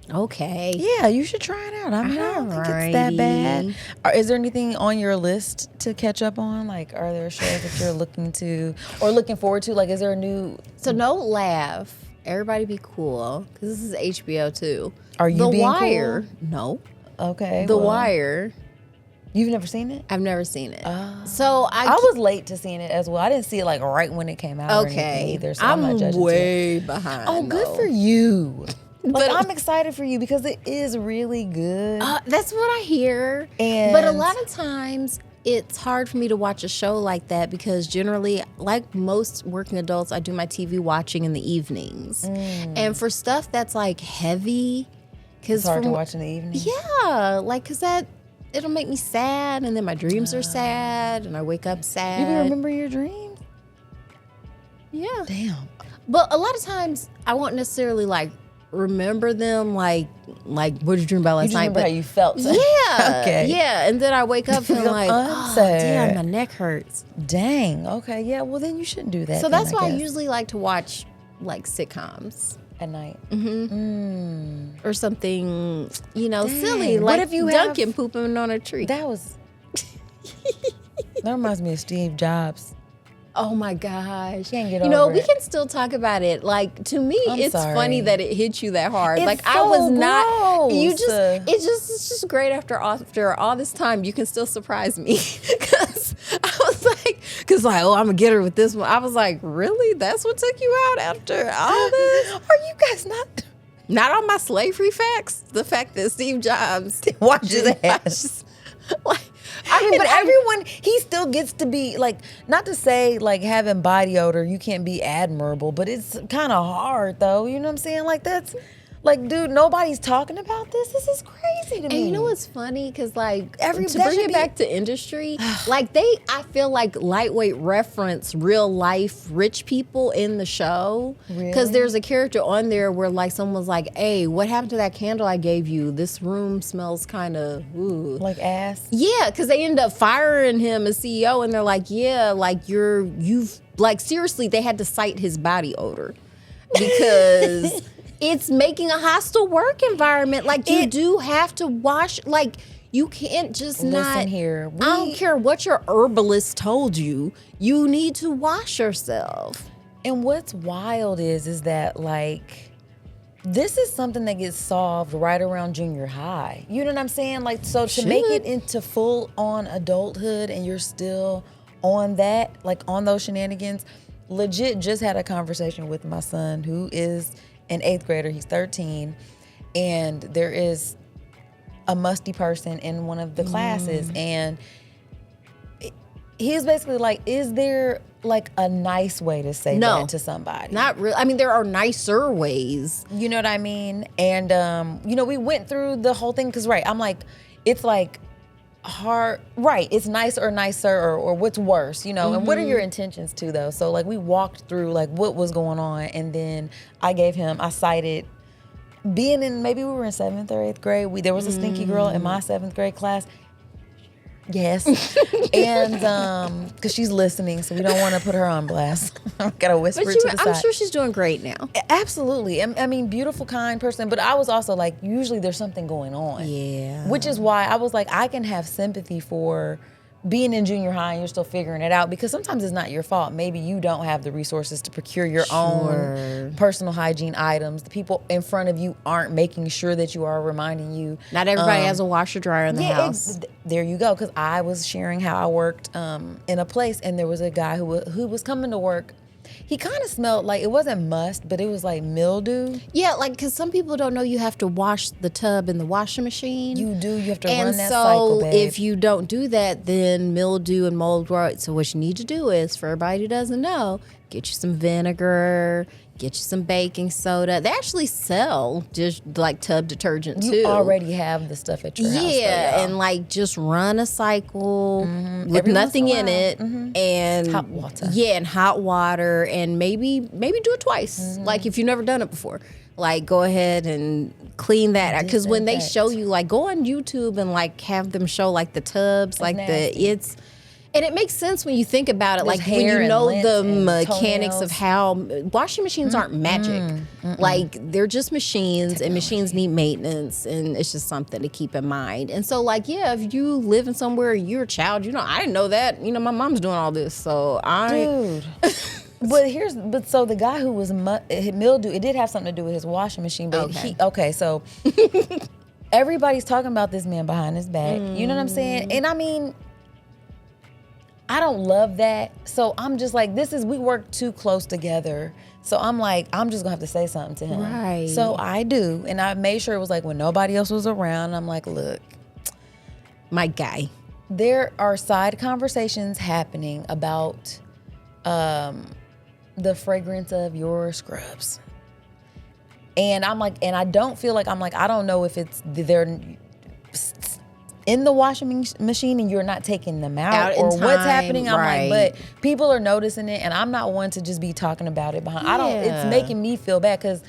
Okay. Yeah, you should try it out. I mean, I don't think it's that bad. Is there anything on your list to catch up on? Like, are there shows that you're looking forward to? Like, is there a new? So don't laugh. Everybody be cool. Because this is HBO too. Are you The being Wire? cool? No. Okay. The well, Wire. You've never seen it? I've never seen it. So I was late to seeing it as well. I didn't see it like right when it came out or anything either. So I'm not judging way behind. Oh, good for you. But I'm excited for you because it is really good. That's what I hear. But a lot of times it's hard for me to watch a show like that because generally, like most working adults, I do my TV watching in the evenings. And for stuff that's like heavy, because it's hard to watch in the evening. Yeah, like because it'll make me sad, and then my dreams are sad, and I wake up sad. You can remember your dreams? Yeah. Damn. But a lot of times I won't necessarily like remember them like what did you dream about last You just night? remember how you felt. Yeah. Okay. Yeah. And then I wake up feeling like, oh, damn, my neck hurts. Dang. Okay. Yeah. Well, then you shouldn't do that. So then, that's why I guess. usually like to watch like sitcoms. At night. Or something, silly. What Like if you Duncan pooping on a tree. That reminds me of Steve Jobs. Oh my gosh. Can't get over we it. can still talk about it. Like to me, it's sorry. funny that it hit you that hard. It's like I so was not gross. It's just great after all this time you can still surprise me. Cause I was like, oh, I'm gonna get her with this one. I was like, really? That's what took you out after all this? Are you guys Not on my slavery facts? The fact that Steve Jobs watches ass. But everyone, he still gets to be like, not to say like having body odor, you can't be admirable, but it's kind of hard though. You know what I'm saying? Like that's like, dude, nobody's talking about this. This is crazy to me. And you know what's funny? Because like to that bring should it be- back to industry, like I feel like lightweight reference real life rich people in the show. Because Really? there's a character on there where like someone's like, hey, what happened to that candle I gave you? This room smells kind of like ass. Yeah, because they end up firing him as CEO, and they're like, yeah, like you've like seriously, they had to cite his body odor because it's making a hostile work environment. Like you do have to wash. Like you can't just Listen here. I don't care what your herbalist told you. You need to wash yourself. And what's wild is that like this is something that gets solved right around junior high. You know what I'm saying? Like so to make it into full on adulthood and you're still on that, like on those shenanigans, legit just had a conversation with my son who is an 8th grader. He's 13, and there is a musty person in one of the classes, and he's basically like, is there like a nice way to say that to somebody? Not really. I mean, there are nicer ways. You know what I mean? And we went through the whole thing because I'm like, it's like hard, right? It's nice or nicer or what's worse, and what are your intentions too though? So like we walked through like what was going on, and then I cited being in, maybe we were in 7th or 8th grade. There was a stinky girl in my 7th grade class. Yes. And because she's listening, so we don't want to put her on blast. Gotta whisper But it to the side. I'm sure she's doing great now. Absolutely. I mean, beautiful, kind person. But I was also like, usually there's something going on. Yeah. Which is why I was like, I can have sympathy for being in junior high and you're still figuring it out, because sometimes it's not your fault. Maybe you don't have the resources to procure your own personal hygiene items. The people in front of you aren't making sure that you are reminding you. Not everybody has a washer dryer in the house. There you go. Because I was sharing how I worked in a place, and there was a guy who was coming to work. He kind of smelled like, it wasn't must, but it was like mildew. Yeah, like, because some people don't know you have to wash the tub in the washing machine. You do. You have to and run that so cycle, babe. if you don't do that, then mildew and mold grow. So what you need to do is, for everybody who doesn't know, get you some vinegar, Get you some baking soda. They actually sell just like tub detergent too. You already have the stuff at your house. Yeah, and like just run a cycle with Every nothing once in in a it, and hot water. Yeah, and hot water, and maybe do it twice. Like if you've never done it before, like go ahead and clean that. Because when they show you, like go on YouTube and like have them show like the tubs, like nasty. And it makes sense when you think about it, There's like when hair you and know lint the and mechanics toenails. of how washing machines aren't magic. Like they're just machines, and machines need maintenance, and it's just something to keep in mind. And so, like, yeah, if you live in somewhere, you're a child, I didn't know that. My mom's doing all this, so Dude. But so the guy who was mildew, it did have something to do with his washing machine. But so everybody's talking about this man behind his back. You know what I'm saying? And I mean, I don't love that. So I'm just like, we work too close together. So I'm like, I'm just gonna have to say something to him. Right. So I do. And I made sure it was like when nobody else was around, I'm like, look, my guy. there are side conversations happening about the fragrance of your scrubs. And I'm like, and I don't feel like, I don't know if they're in the washing machine and you're not taking them out in or what's time, happening. I'm right. like, but people are noticing it, and I'm not one to just be talking about it behind. Yeah. It's making me feel bad because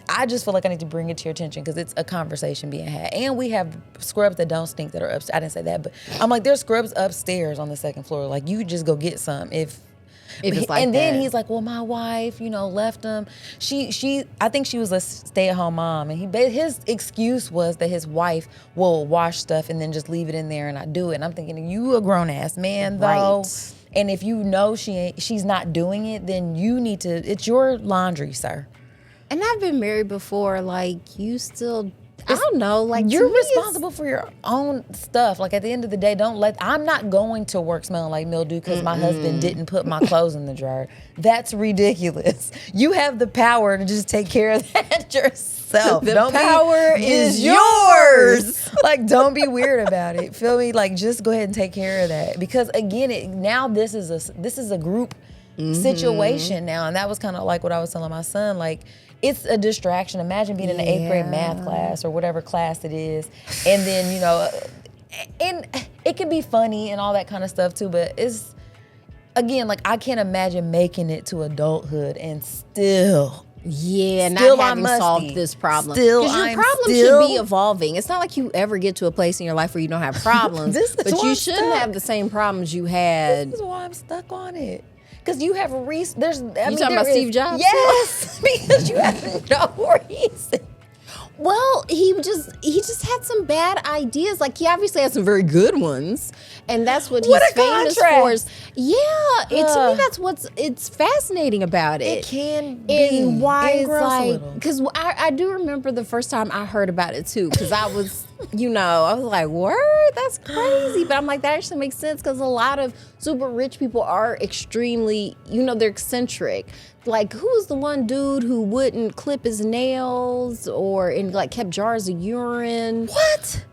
I just feel like I need to bring it to your attention because it's a conversation being had. And we have scrubs that don't stink that are upstairs. I didn't say that, but I'm like, there's scrubs upstairs on the second floor. Like, you just go get some if it's like and then that. he's like, well, my wife, left him. I think she was a stay-at-home mom, and his excuse was that his wife will wash stuff and then just leave it in there and not do it. And I'm thinking, you a grown-ass man, though. Right. And if you know she's not doing it, then you need to, it's your laundry, sir. And I've been married before, like, you still, I don't know, like, you're responsible for your own stuff. Like, at the end of the day, I'm not going to work smelling like mildew because my husband didn't put my clothes in the dryer. That's ridiculous. You have the power to just take care of that yourself. The power is yours. Like, don't be weird about it. Feel me? Like, just go ahead and take care of that. Because again, now this is a group situation now, and that was kind of like what I was telling my son. Like, it's a distraction. Imagine being in an 8th grade math class or whatever class it is, and then and it can be funny and all that kind of stuff too. But it's, again, like, I can't imagine making it to adulthood and still. Yeah, still not having solved this problem. Still, because your problem should be evolving. It's not like you ever get to a place in your life where you don't have problems. But you shouldn't have the same problems you had. This is why I'm stuck on it. Because you have you talking about Steve Jobs? Yes, because you have no reason. Well, he just had some bad ideas. Like, he obviously had some very good ones, and that's what he's famous for. To me, that's it's fascinating about it. It can be. And why it's like, because I do remember the first time I heard about it too, because I was, I was like, word, that's crazy. But I'm like, that actually makes sense because a lot of super rich people are extremely, they're eccentric. Like, who was the one dude who wouldn't clip his nails and kept jars of urine? What?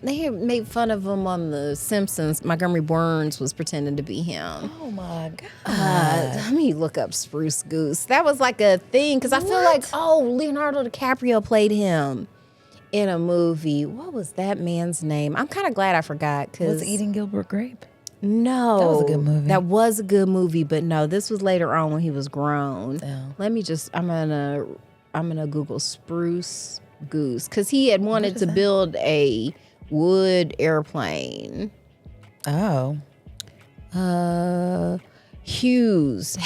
They had made fun of him on The Simpsons. Montgomery Burns was pretending to be him. Oh my God. Let me look up Spruce Goose. That was like a thing because I feel like, Leonardo DiCaprio played him in a movie. What was that man's name? I'm kind of glad I forgot. Was it Eating Gilbert Grape? No. That was a good movie. That was a good movie, but no, this was later on when he was grown. Oh. Let me just, I'm gonna Google Spruce Goose because he had wanted to build a wood airplane. Oh. Howard Hughes.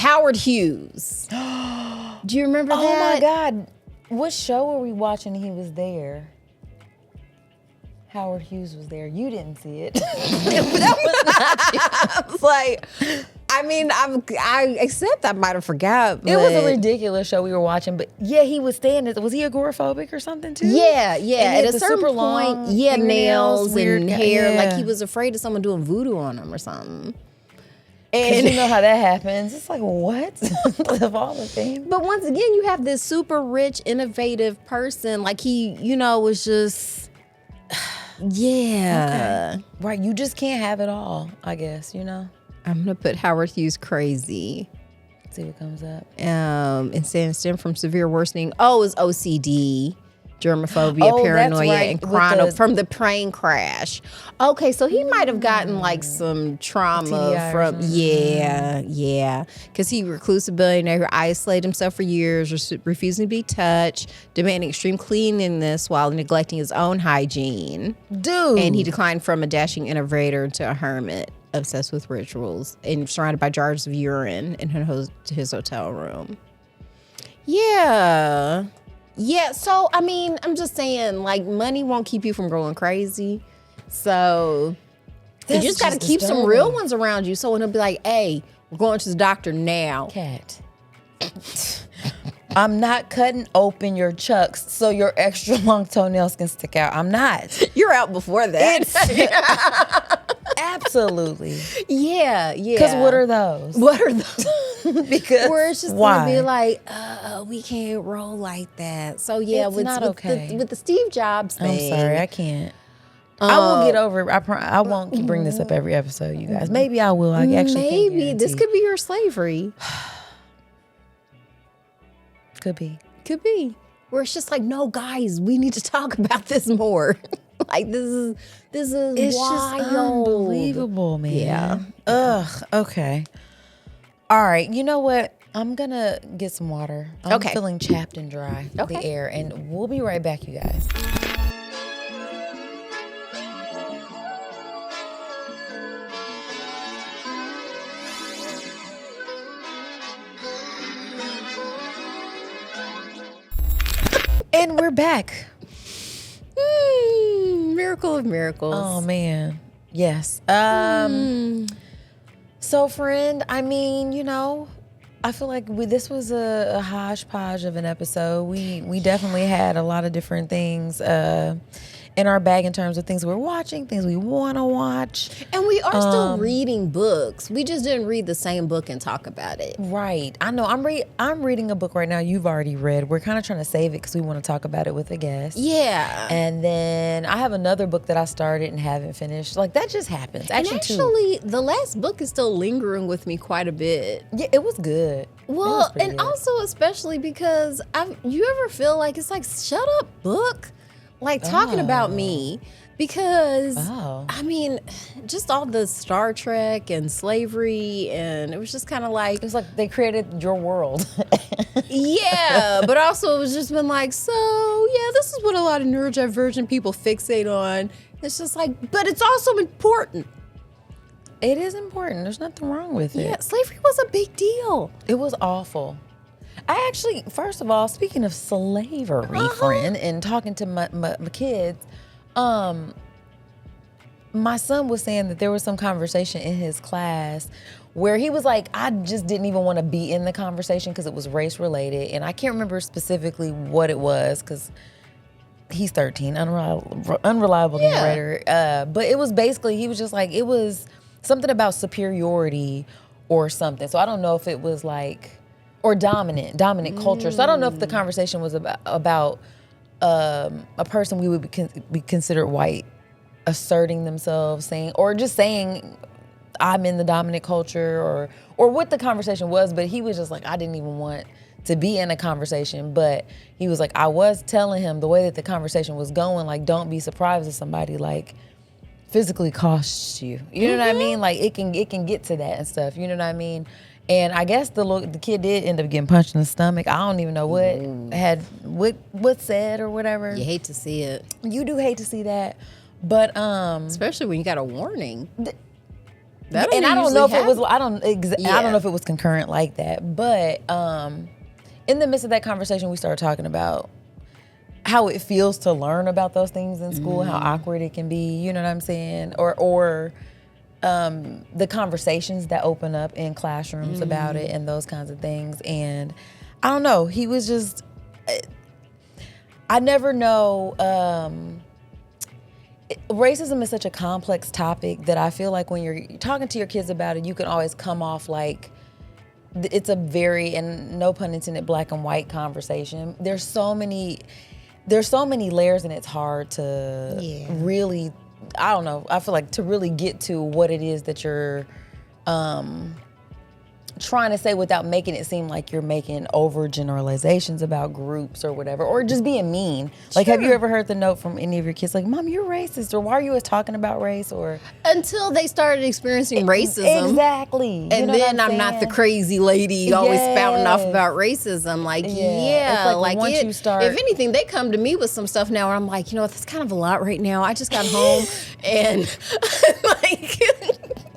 Do you remember that? Oh my God. What show were we watching? He was there. Howard Hughes was there. You didn't see it. That was not you. I was like, I accept I might have forgot. But it was a ridiculous show we were watching, but yeah, he was standing. Was he agoraphobic or something too? Yeah. And At a certain point, he had nails and hair. Yeah. Like he was afraid of someone doing voodoo on him or something. And you know how that happens. It's like, what? Of all the things. But once again, you have this super rich, innovative person. Like he, was just, yeah. Okay. Right. You just can't have it all, I guess, I'm going to put Howard Hughes crazy. see what comes up. And stem from severe worsening. Oh, it was OCD, germophobia, paranoia, right. and from the plane crash. Okay, so he might have gotten like some trauma TBI from, because he reclusive billionaire who isolated himself for years, refusing to be touched, demanding extreme cleanliness while neglecting his own hygiene. Dude. And he declined from a dashing innovator to a hermit, obsessed with rituals and surrounded by jars of urine in his hotel room. Yeah. Yeah, so, I mean, I'm just saying, like, money won't keep you from going crazy. So, you just got to keep some real ones around you. So, when it'll be like, hey, we're going to the doctor now. Cat. I'm not cutting open your chucks so your extra long toenails can stick out. I'm not. You're out before that. Absolutely. Yeah. Because what are those? Because where it's just why? Gonna be like, we can't roll like that. So yeah, It's with the Steve Jobs thing. I'm sorry, I can't. I will get over it. I won't bring this up every episode, you guys. Maybe I will. I actually maybe this could be your slavery. Could be. Where it's just like, no, guys, we need to talk about this more. Like this is it's wild. Just unbelievable, man. Yeah. Ugh. Okay. All right. You know what? I'm gonna get some water. I'm feeling chapped and dry. The air, and we'll be right back, you guys. And we're back. Miracle of miracles. Oh man. Yes. So friend, I mean, you know, I feel like this was a hodgepodge of an episode. We definitely had a lot of different things in our bag in terms of things we're watching, things we want to watch. And we are still reading books. We just didn't read the same book and talk about it. Right. I know. I'm reading a book right now you've already read. We're kind of trying to save it because we want to talk about it with a guest. Yeah. And then I have another book that I started and haven't finished. Like, that just happens. Actually, the last book is still lingering with me quite a bit. Yeah, it was good. Well, and also especially because you ever feel like it's like, shut up, book? Like talking about me, because I mean, just all the Star Trek and slavery, and it was just kind of like, it was like they created your world. Yeah, but also it was just been like, so yeah, this is what a lot of neurodivergent people fixate on. It's just like, but it's also important. It is important. There's nothing wrong with it. Yeah, slavery was a big deal. It was awful. I actually, first of all, speaking of slavery, friend, and talking to my kids, my son was saying that there was some conversation in his class where he was like, I just didn't even want to be in the conversation because it was race related. And I can't remember specifically what it was because he's 13, unreliable narrator. But it was basically, he was just like, it was something about superiority or something. So I don't know if it was like, or dominant culture. So I don't know if the conversation was about a person we would be considered white asserting themselves, saying I'm in the dominant culture, or what the conversation was. But he was just like, I didn't even want to be in a conversation. But he was like, I was telling him the way that the conversation was going, like, don't be surprised if somebody like physically costs you. You know what I mean? Like it can get to that and stuff. You know what I mean? And I guess the kid did end up getting punched in the stomach. I don't even know what said or whatever. You hate to see it. You do hate to see that, but especially when you got a warning. I don't know if it was. I don't know if it was concurrent like that. But in the midst of that conversation, we started talking about how it feels to learn about those things in school, how awkward it can be. You know what I'm saying? Or the conversations that open up in classrooms about it and those kinds of things. And I don't know, he was just, I never know, racism is such a complex topic that I feel like when you're talking to your kids about it, you can always come off like it's a very, and no pun intended, black and white conversation. There's so many layers and it's hard to really, I don't know, I feel like to really get to what it is that you're trying to say without making it seem like you're making over generalizations about groups or whatever, or just being mean. Like, have you ever heard the note from any of your kids like, Mom, you're racist, or why are you always talking about race? Or until they started experiencing racism. Exactly. And then I'm not the crazy lady always spouting off about racism. Like, once you start, if anything, they come to me with some stuff now where I'm like, you know what, that's kind of a lot right now. I just got home and like...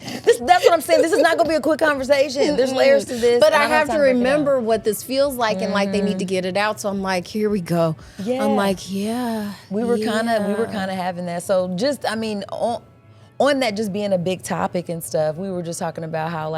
That's what I'm saying. This is not going to be a quick conversation. There's layers to this. But I have to remember what this feels like, and like they need to get it out. So I'm like, here we go. Yeah. I'm like, yeah. We were kind of having that. So just, I mean, on that just being a big topic and stuff, we were just talking about how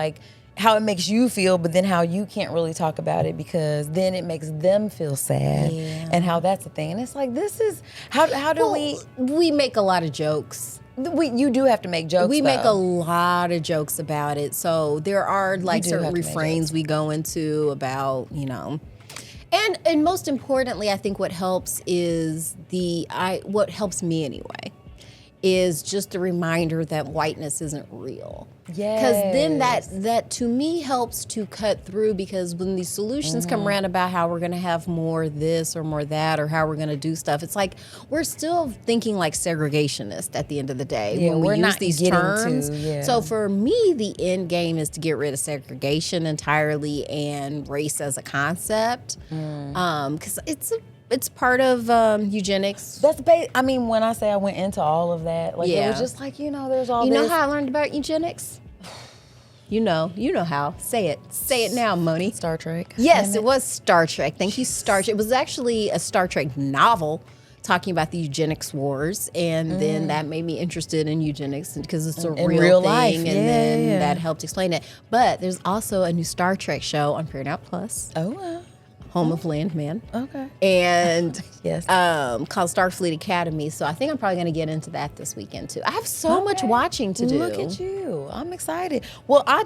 it makes you feel, but then how you can't really talk about it because then it makes them feel sad, and how that's a thing. And it's like, this is how do we make a lot of jokes. You do have to make jokes. We make a lot of jokes about it. So there are like certain refrains we go into about, you know. And most importantly, I think what helps is what helps me anyway is just a reminder that whiteness isn't real. Yeah. Because then that to me helps to cut through, because when these solutions come around about how we're going to have more this or more that or how we're going to do stuff, it's like we're still thinking like segregationists at the end of the day when we use these terms. So for me, the end game is to get rid of segregation entirely and race as a concept, because it's part of eugenics. I mean, when I say I went into all of that, like it was just like, you know, there's all this. You know how I learned about eugenics? You know how. Say it now, Moni. Star Trek. Yes, it was Star Trek. Thank you, Star Trek. It was actually a Star Trek novel talking about the eugenics wars, and then that made me interested in eugenics because it's a real thing, life. And then that helped explain it. But there's also a new Star Trek show on Paramount Plus. Oh, home of Landman. Okay. And yes. Called Starfleet Academy. So I think I'm probably going to get into that this weekend too. I have so much watching to do. Look at you. I'm excited. Well, I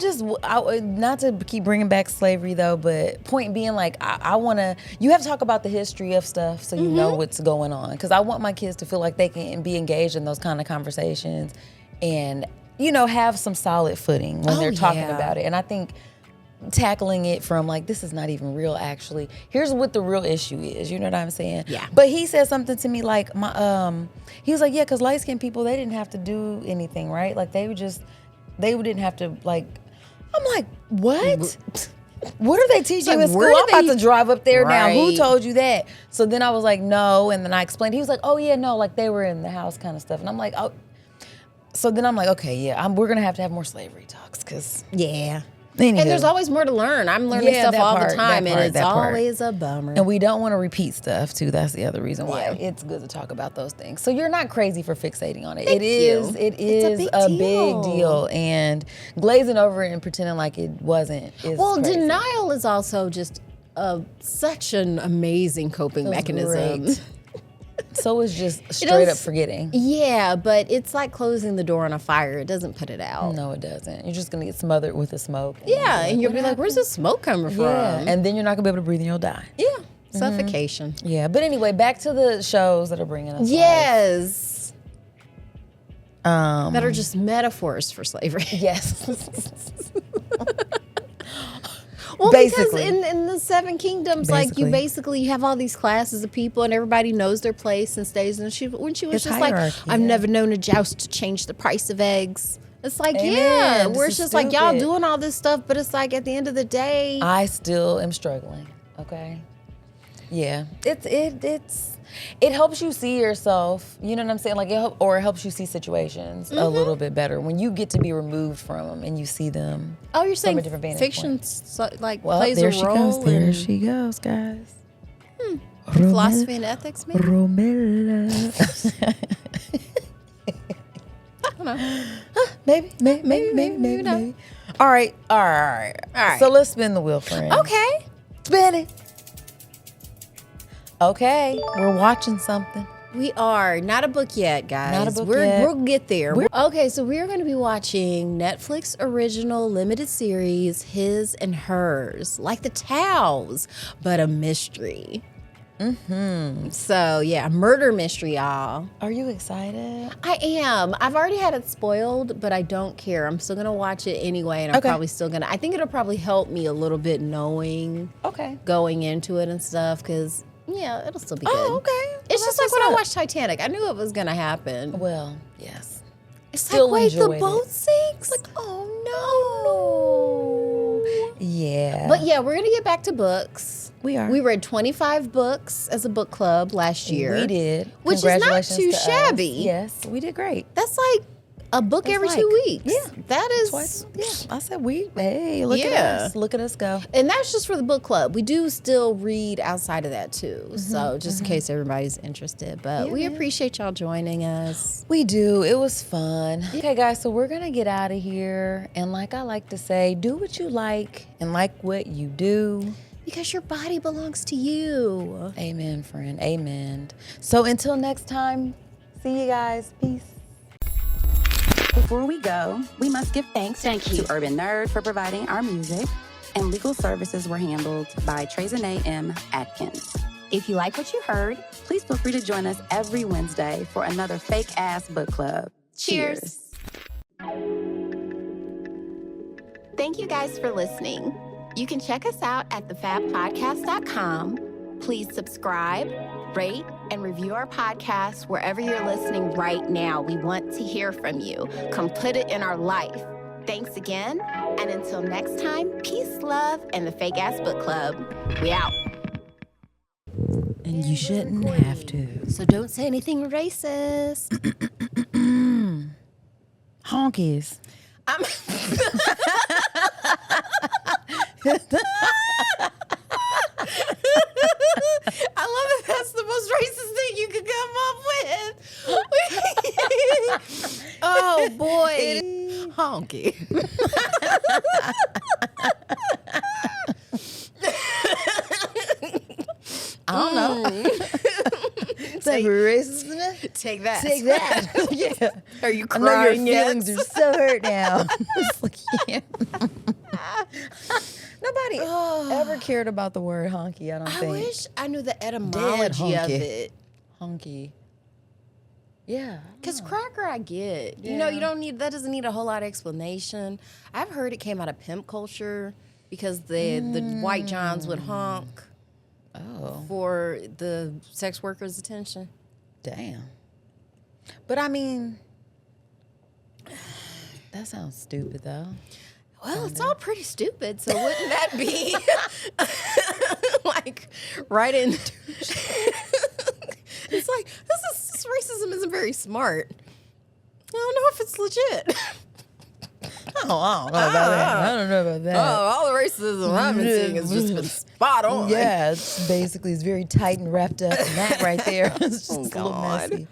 not to keep bringing back slavery though, but point being, like, I want to, you have to talk about the history of stuff so you know what's going on. Because I want my kids to feel like they can be engaged in those kind of conversations and, you know, have some solid footing when they're talking about it. And I think tackling it from like, this is not even real actually. Here's what the real issue is. You know what I'm saying? Yeah. But he said something to me like, he was like, yeah, because light-skinned people, they didn't have to do anything, right? Like they didn't have to, like, I'm like, what? What are they teaching you in school? I'm about to drive up there now. Who told you that? So then I was like, no. And then I explained. He was like, oh yeah, no, like they were in the house kind of stuff. And I'm like, oh. So then I'm like, okay, yeah, we're going to have more slavery talks because. Yeah. Anywho. And there's always more to learn. I'm learning stuff all the time, and it's always a bummer. And we don't want to repeat stuff too. That's the other reason why it's good to talk about those things. So you're not crazy for fixating on it. It is a big deal. And glazing over it and pretending like it wasn't is crazy. Denial is also just such an amazing coping mechanism. Great. So it's just straight up forgetting. Yeah, but it's like closing the door on a fire. It doesn't put it out. No, it doesn't. You're just going to get smothered with the smoke. And you'll be like, where's the smoke coming from? And then you're not going to be able to breathe and you'll die. Yeah, suffocation. Yeah, but anyway, back to the shows that are bringing us Yes. life. That are just metaphors for slavery. Yes. Well, basically. Because in the Seven Kingdoms, like you have all these classes of people and everybody knows their place and stays. And when she was just like, I've never known a joust to change the price of eggs. It's like, we're just like, y'all doing all this stuff, but it's like at the end of the day, I still am struggling. Okay. Yeah. It helps you see yourself, you know what I'm saying? Like it helps you see situations a little bit better when you get to be removed from them and you see them. Oh, you're saying from a different vantage fiction point. plays a role. There she goes, guys. Philosophy and ethics, maybe? Romilla. I don't know. Maybe not. All right. So let's spin the wheel, friend. Okay. Spin it. Okay, we're watching something. We are. Not a book yet, guys. Not a book yet. We'll get there. Okay, so we're going to be watching Netflix original limited series, His and Hers. Like the Towels, but a mystery. So yeah, murder mystery, y'all. Are you excited? I am. I've already had it spoiled, but I don't care. I'm still gonna watch it anyway, and I'm probably still gonna. I think it'll probably help me a little bit knowing, going into it and stuff, because yeah, it'll still be good. Oh, okay. It's just like when I watched Titanic. I knew it was gonna happen. Well, yes. It's Still like, wait, the enjoyed boat it. sinks? Like, oh no. Yeah. But yeah, we're gonna get back to books. We are. We read 25 books as a book club last year. We did. Which is not Congratulations too to us. shabby. Yes, we did great. That's like a book every 2 weeks. Yeah. That is. Twice. Yeah. I said hey, look at us. Look at us go. And that's just for the book club. We do still read outside of that too. So just in case everybody's interested. But we appreciate y'all joining us. We do. It was fun. Okay, guys, so we're going to get out of here. And like I like to say, do what you like and like what you do. Because your body belongs to you. Amen, friend. Amen. So until next time, see you guys. Peace. Before we go, we must give thanks to Urban Nerd for providing our music, and legal services were handled by Trezene M. Atkins. If you like what you heard, please feel free to join us every Wednesday for another fake-ass book club. Cheers. Thank you guys for listening. You can check us out at thefabpodcast.com. Please subscribe, rate, and review our podcast wherever you're listening right now. We want to hear from you. Come put it in our life. Thanks again. And until next time, peace, love, and the Fake Ass Book Club. We out. And you shouldn't have to. So don't say anything racist. Honkies. I love that that's the most racist thing you could come up with. Oh, boy. Honky. I don't know. Take that. Take that. Yeah. Are you I know your crying yet? feelings are so hurt now. It's like, yeah. Nobody ever cared about the word honky, I don't I think. wish I knew the etymology of honky. it. Honky. Yeah. Because cracker I get. You know, that doesn't need a whole lot of explanation. I've heard it came out of pimp culture because the white Johns would honk for the sex workers' attention. Damn. But I mean, that sounds stupid though. Well, it's all pretty stupid, so wouldn't that be like right in? It's like this racism isn't very smart. I don't know if it's legit. I don't know about that. I don't know about that. Oh, all the racism I've been seeing has just been spot on. Yeah, it's very tight and wrapped up. And that right there is just a little messy.